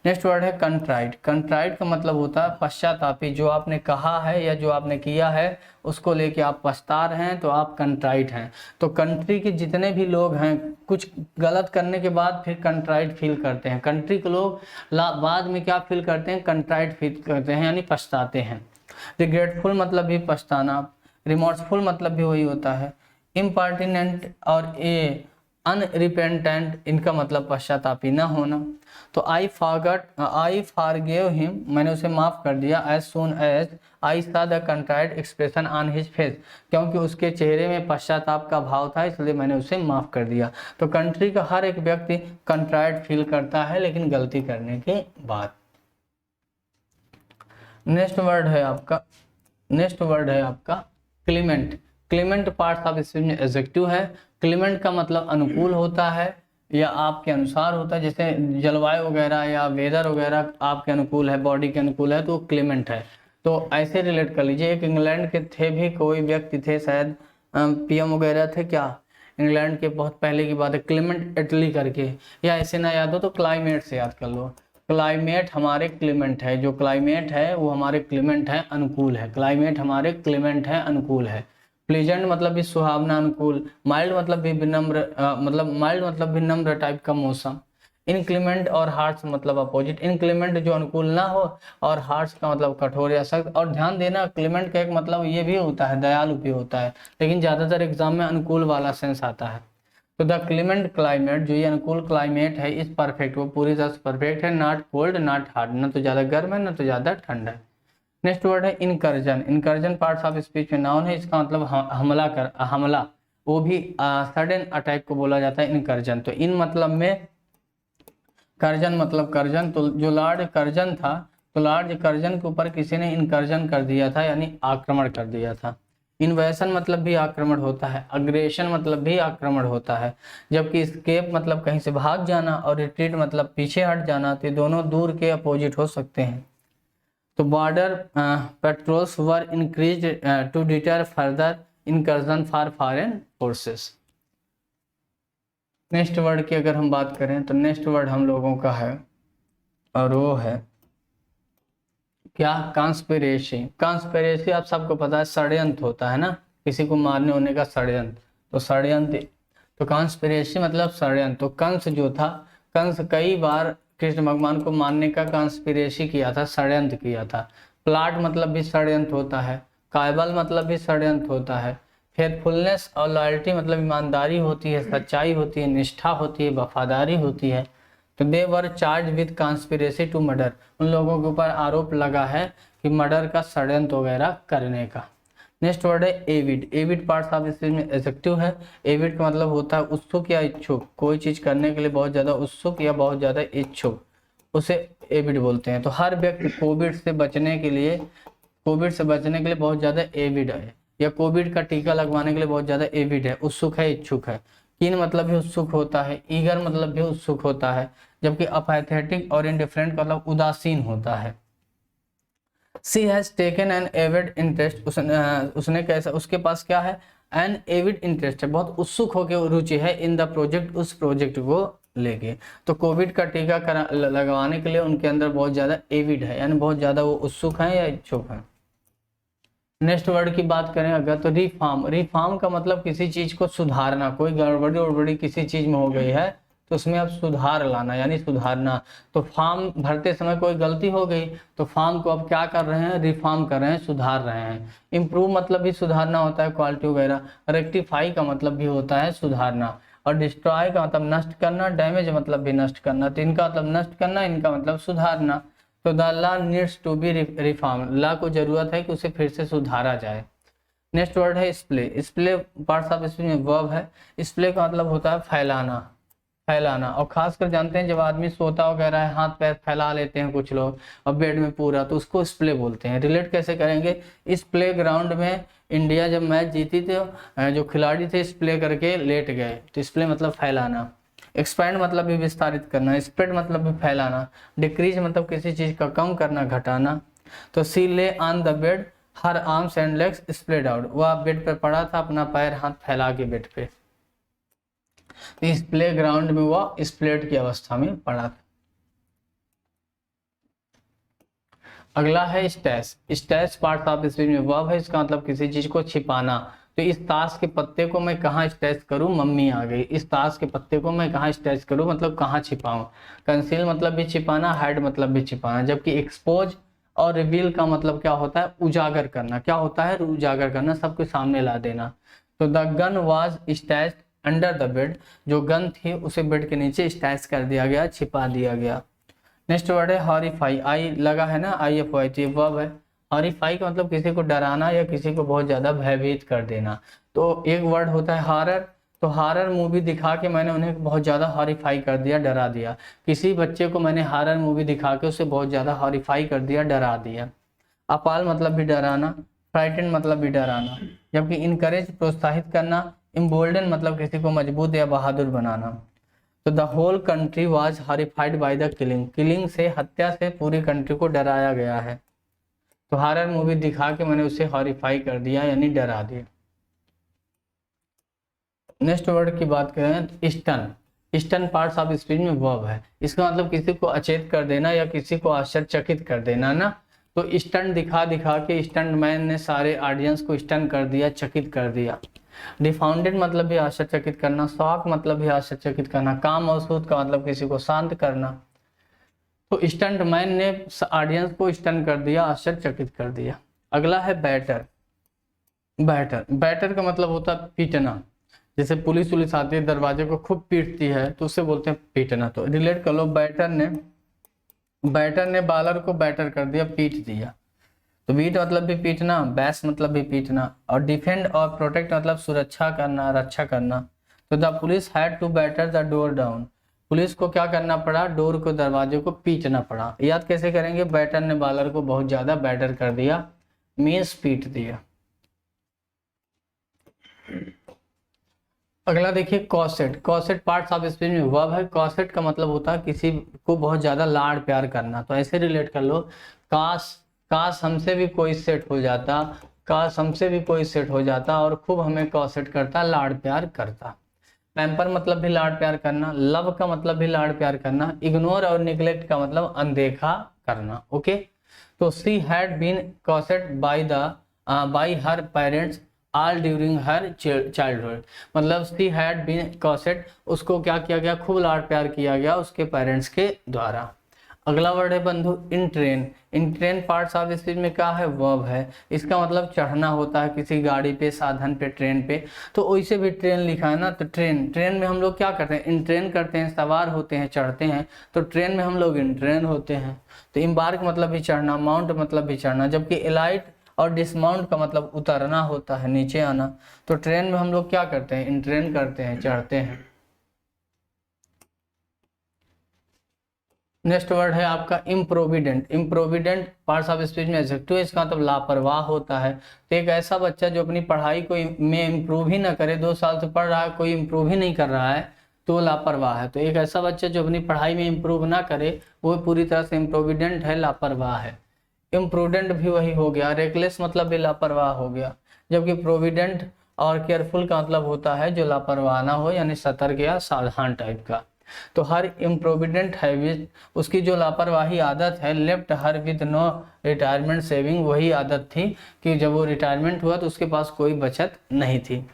नेक्स्ट वर्ड है कंट्राइट। कंट्राइट का मतलब होता है पश्चातापी, जो आपने कहा है या जो आपने किया है उसको लेके आप पछता रहे हैं तो आप कंट्राइट हैं। तो कंट्री के जितने भी लोग हैं कुछ गलत करने के बाद फिर कंट्राइट फील करते हैं। कंट्री के लोग बाद में क्या फील करते हैं, कंट्राइट फील करते हैं यानी पछताते हैं। रिग्रेटफुल मतलब भी पछताना, रिमोर्सफुल मतलब भी वही होता है। इम्पर्टिनेंट और ए अनरिपेंटेंट, इनका मतलब पश्चातापी न होना। तो आई फॉरगेव हिम, मैंने उसे माफ़ कर दिया। As soon as I saw the contrite expression on his face, क्योंकि उसके चेहरे में पश्चाताप का भाव था इसलिए मैंने उसे माफ़ कर दिया। तो कंट्री का हर एक व्यक्ति कंट्राइट फील करता है लेकिन गलती करने के बाद। नेक्स्ट वर्ड है आपका Clement. Clement parts of speech में एडजेक्टिव है। क्लीमेंट का मतलब अनुकूल होता है या आपके अनुसार होता है, जैसे जलवायु वगैरह या वेदर वगैरह आपके अनुकूल है, बॉडी के अनुकूल है तो वो क्लीमेंट है। तो ऐसे रिलेट कर लीजिए, एक इंग्लैंड के थे भी कोई व्यक्ति थे, शायद पीएम वगैरह थे क्या, इंग्लैंड के बहुत पहले की बात है, क्लीमेंट इटली करके, या ऐसे ना याद हो तो क्लाइमेट से याद कर लो। क्लाइमेट हमारे क्लीमेंट है, जो क्लाइमेट है वो हमारे क्लीमेंट है, अनुकूल है। क्लाइमेट हमारे क्लीमेंट है, अनुकूल है। प्लेजेंट मतलब भी सुहावना, अनुकूल। माइल्ड मतलब भी विनम्र, माइल्ड मतलब विनम्र टाइप का मौसम। इनक्लीमेंट और हार्श मतलब अपोजिट। इनक्लीमेंट जो अनुकूल ना हो और हार्श का मतलब कठोर या सख्त। और ध्यान देना क्लीमेंट का एक मतलब ये भी होता है, दयालु भी होता है, लेकिन ज़्यादातर एग्जाम में अनुकूल वाला सेंस आता है। तो द क्लीमेंट क्लाइमेट, जो ये अनुकूल क्लाइमेट है, इस परफेक्ट, वो पूरी तरह से परफेक्ट है। नॉट कोल्ड नॉट हॉट, न तो ज़्यादा गर्म है न तो ज़्यादा ठंड है। नेक्स्ट वर्ड है incursion. Incursion parts of speech में नाउन है, इसका मतलब हमला, वो भी सडन अटैक को बोला जाता है इनकर्जन। तो इन मतलब में कर्जन मतलब कर्जन, तो जो लॉर्ड कर्जन था, तो लॉर्ड कर्जन के ऊपर किसी ने इनकर्जन कर दिया था यानी आक्रमण कर दिया था। इन्वेशन मतलब भी आक्रमण होता है, अग्रेशन मतलब भी आक्रमण होता है, जबकि स्केप मतलब कहीं से भाग जाना और रिट्रीट मतलब पीछे हट जाना, तो दोनों दूर के अपोजिट हो सकते हैं। तो border patrols were increase to deter further incursion for foreign forces. Next word की अगर हम बात करें तो नेक्स्ट वर्ड हम लोगों का है और वो है क्या, कॉन्स्पिरेसी। कॉन्स्पिरेसी आप सबको पता है षड्यंत्र होता है ना, किसी को मारने होने का षड्यंत्र, तो षड्यंत्र, तो कॉन्स्पिरेसी मतलब षड्यंत्र। तो कंस जो था, कंस कई बार कृष्ण भगवान को मारने का कॉन्स्पिरेसी किया था, षड्यंत्र किया था। प्लाट मतलब भी षड्यंत्र होता है, कायबल मतलब भी षड्यंत्र होता है। फेथफुलनेस और लॉयल्टी मतलब ईमानदारी होती है, सच्चाई होती है, निष्ठा होती है, वफादारी होती है। तो they were charge with conspiracy to murder, उन लोगों के ऊपर आरोप लगा है कि मर्डर का षड्यंत्र वगैरह करने का। नेक्स्ट वर्ड है Avid. Avid parts of speech में एडजेक्टिव है। एविड का मतलब होता है उत्सुक या इच्छुक, कोई चीज करने के लिए बहुत ज्यादा उत्सुक या बहुत ज्यादा इच्छुक, उसे एविड बोलते हैं। तो हर व्यक्ति कोविड से बचने के लिए बहुत ज्यादा एविड है, या कोविड का टीका लगवाने के लिए बहुत ज्यादा एविड है, उत्सुक है, इच्छुक है। कीन मतलब भी उत्सुक होता है, ईगर मतलब भी उत्सुक होता है, जबकि अपैथेटिक और इंडिफरेंट का मतलब उदासीन होता है। She has taken an avid interest, उसने कैसा, उसके पास क्या है, एन एविड इंटरेस्ट है, बहुत उत्सुक होकर रुचि है, इन द प्रोजेक्ट, उस प्रोजेक्ट को लेके। तो कोविड का टीका लगवाने के लिए उनके अंदर बहुत ज्यादा एविड है, यानी बहुत ज्यादा वो उत्सुक है या इच्छुक है। नेक्स्ट वर्ड की बात करें अगर तो रिफॉर्म। रिफॉर्म का मतलब किसी चीज को सुधारना, कोई गड़बड़ी किसी चीज में हो गई है तो उसमें अब सुधार लाना यानी सुधारना। तो फॉर्म भरते समय कोई गलती हो गई तो फॉर्म को अब क्या कर रहे हैं, रिफॉर्म कर रहे हैं, सुधार रहे हैं। इम्प्रूव मतलब भी सुधारना होता है, क्वालिटी वगैरह। रेक्टिफाई का मतलब भी होता है सुधारना, और डिस्ट्रॉय का मतलब नष्ट करना, डैमेज मतलब भी नष्ट करना। तो इनका मतलब नष्ट करना, इनका मतलब सुधारना। तो the law needs to be reform, law को जरूरत है कि उसे फिर से सुधारा जाए। नेक्स्ट वर्ड है स्प्ले। स्प्ले पार्ट्स ऑफ स्पीच में वर्ब है। स्प्ले का मतलब होता है फैलाना, फैलाना। और खासकर जानते हैं जब आदमी सोता वगैरह है, हाथ पैर फैला लेते हैं कुछ लोग और बेड में पूरा, तो उसको स्प्ले बोलते हैं। रिलेट कैसे करेंगे, इस प्ले ग्राउंड में इंडिया जब मैच जीती थी, जो खिलाड़ी थे स्प्ले करके लेट गए, तो स्प्ले मतलब फैलाना। एक्सपैंड मतलब भी विस्तारित करना, स्प्रेड मतलब भी फैलाना। डिक्रीज मतलब किसी चीज का कम करना, घटाना। तो सी ले on the bed, her arms and legs spread out, वह बेड पर पड़ा था, अपना पैर हाथ फैला के बेड पे। इस प्ले ग्राउंड में वह स्प्लेड की अवस्था में पड़ा था। अगला है stash. Stash part of speech में वर्ब है, इसका मतलब किसी चीज को छिपाना। तो इस ताश के पत्ते को मैं कहाँ स्टैश करूँ, मम्मी आ गई। इस ताश के पत्ते को मैं कहाँ स्टैश करूँ मतलब कहाँ छिपाऊं। कंसील मतलब भी छिपाना, हाइड मतलब भी छिपाना। जबकि एक्सपोज और रिवील का मतलब क्या होता है, उजागर करना। क्या होता है, उजागर करना, सबके सामने ला देना। तो the gun was stashed under the bed, जो गन थी उसे बेड के नीचे स्टैश कर दिया गया, छिपा दिया गया। नेक्स्ट वर्ड है हॉरिफाई। आई लगा है ना, IFY, तो ये वर्ब है। हॉरिफाई का मतलब किसी को डराना या किसी को बहुत ज्यादा भयभीत कर देना। तो एक वर्ड होता है हॉरर। तो हॉरर मूवी दिखा के मैंने उन्हें बहुत ज्यादा हॉरिफाई कर दिया, डरा दिया। किसी बच्चे को मैंने हॉरर मूवी दिखा के उसे बहुत ज्यादा हॉरिफाई कर दिया, डरा दिया। अपाल मतलब भी डराना, फ्राइटन मतलब भी डराना। जबकि इनकरेज प्रोत्साहित करना, इम्बोल्डन मतलब किसी को मजबूत या बहादुर बनाना। तो the whole country was horrified by the killing. Killing से, हत्या से पूरी कंट्री को डराया गया है। तो हॉरर मूवी दिखा के मैंने उसे हॉरिफाई कर दिया यानी डरा दिया। नेक्स्ट वर्ड की बात करें तो stun. Stun parts of speech में वर्ब है। इसका मतलब किसी को अचेत कर देना या किसी को आश्चर्यचकित कर देना ना। तो स्टन दिखा दिखा के स्टंट मैन ने सारे ऑडियंस को स्टन कर दिया, चकित कर दिया। डिफाउंडेड मतलब भी आश्चर्यचकित करना, शॉक मतलब भी आश्चर्यचकित करना, काम और सूद का मतलब किसी को शांत करना। तो स्टंट मैन ने ऑडियंस को स्टन कर दिया, आश्चर्यचकित कर दिया। अगला है बैटर। बैटर, बैटर का मतलब होता है पीटना। जैसे पुलिस आती है, दरवाजे को खूब पीटती है तो उससे बोलते हैं पीटना। तो रिलेट कर लो, बैटर ने बालर को बैटर कर दिया, पीट दिया। तो बीट मतलब भी पीटना, बैस मतलब भी पीटना, और डिफेंड और प्रोटेक्ट मतलब सुरक्षा करना, रक्षा करना। तो the police had to batter the door down. Police को क्या करना पड़ा, डोर को, दरवाजे को पीटना पड़ा। याद कैसे करेंगे, बैटर ने बालर को बहुत ज्यादा बैटर कर दिया, मीन्स पीट दिया। अगला देखिए कॉसेट। कॉसेट पार्ट्स ऑफ स्पीच में वर्ब है। कॉसेट का मतलब होता है किसी को बहुत ज्यादा लाड प्यार करना। तो ऐसे रिलेट कर लो, काश हमसे भी कोई सेट हो जाता, काश हमसे भी कोई सेट हो जाता और खूब हमें कॉसेट करता, लाड प्यार करता। पैम्पर मतलब भी लाड प्यार करना, लव का मतलब भी लाड प्यार करना, इग्नोर और निग्लेक्ट का मतलब अनदेखा करना। ओके, तो she had been cosset by her parents all during her childhood. मतलब शी हैड बीन कॉसेट, उसको क्या किया गया, खूब लाड प्यार किया गया उसके पेरेंट्स के द्वारा। अगला वर्ड है बंधु इंट्रेन। इंट्रेन पार्ट्स ऑफ स्पीच में क्या है, वर्ब है। इसका मतलब चढ़ना होता है किसी गाड़ी पे, साधन पे, ट्रेन पे। तो वैसे भी ट्रेन लिखा है ना, तो ट्रेन में हम लोग क्या करते हैं, इंट्रेन करते हैं, सवार होते हैं, चढ़ते हैं। तो ट्रेन में हम लोग इंट्रेन होते हैं। तो इम्बार्क मतलब भी चढ़ना, माउंट मतलब भी चढ़ना। जबकि एलाइट और डिसमाउंट का मतलब उतरना होता है, नीचे आना। तो ट्रेन में हम लोग क्या करते हैं, इंट्रेन करते हैं, चढ़ते हैं। नेक्स्ट वर्ड है आपका improvident. Improvident parts of speech में एडजेक्टिव है, इसका मतलब लापरवाह होता है। तो एक ऐसा बच्चा जो अपनी पढ़ाई को में इम्प्रूव ही ना करे, 2 साल से पढ़ रहा है, कोई इम्प्रूव ही नहीं कर रहा है, तो वो लापरवाह है। तो एक ऐसा बच्चा जो अपनी पढ़ाई में इम्प्रूव ना करे, वो पूरी तरह से इम्प्रोविडेंट है, लापरवाह है। इम्प्रूडेंट भी वही हो गया, रेकलेस मतलब भी लापरवाह हो गया। जबकि प्रोविडेंट और केयरफुल का मतलब होता है जो लापरवाह ना हो, यानी सतर्क या सावधान टाइप का। तो हर इम्प्रोविडेंट हैबिट, उसकी जो लापरवाही आदत है, left her with no retirement saving, वही आदत थी कि जब वो रिटायरमेंट हुआ तो उसके पास कोई बचत नहीं थी।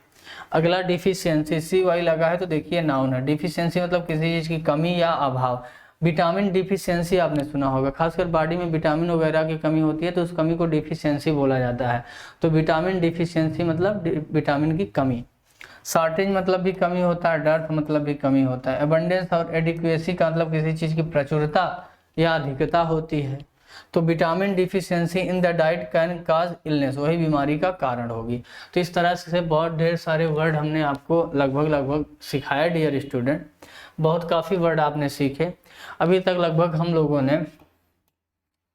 अगला डिफिशियंसी, CY लगा है तो देखिए नाउन है। डिफिशियंसी मतलब किसी चीज की कमी या अभाव। विटामिन डिफिशियंसी आपने सुना होगा, खासकर बॉडी में विटामिन वगैरह की कमी होती है तो उस कमी को डिफिशियंसी बोला जाता है। तो विटामिन डिफिशियंसी मतलब विटामिन की कमी। शॉर्टेज मतलब भी कमी होता है, डर्थ मतलब भी कमी होता है। एबंडेंस और एडिक्वेसी का मतलब किसी चीज की प्रचुरता या अधिकता होती है। तो vitamin deficiency in the diet can cause illness, वही बीमारी का कारण होगी। तो इस तरह से बहुत ढेर सारे वर्ड हमने आपको लगभग सिखाया डियर स्टूडेंट। बहुत काफ़ी वर्ड आपने सीखे। अभी तक लगभग हम लोगों ने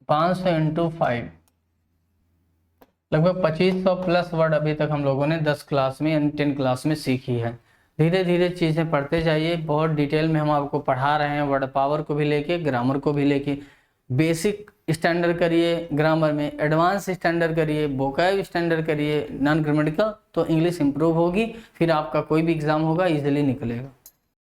500 × 5 लगभग 2500 प्लस वर्ड अभी तक हम लोगों ने 10 क्लास में यानी 10 क्लास में सीखी है। धीरे धीरे चीज़ें पढ़ते जाइए, बहुत डिटेल में हम आपको पढ़ा रहे हैं, वर्ड पावर को भी लेके, ग्रामर को भी लेके। बेसिक स्टैंडर्ड करिए ग्रामर में, एडवांस स्टैंडर्ड करिए, वोकैब स्टैंडर्ड करिए, नॉन ग्रामेटिकल, तो इंग्लिश इंप्रूव होगी, फिर आपका कोई भी एग्जाम होगा इजीली निकलेगा।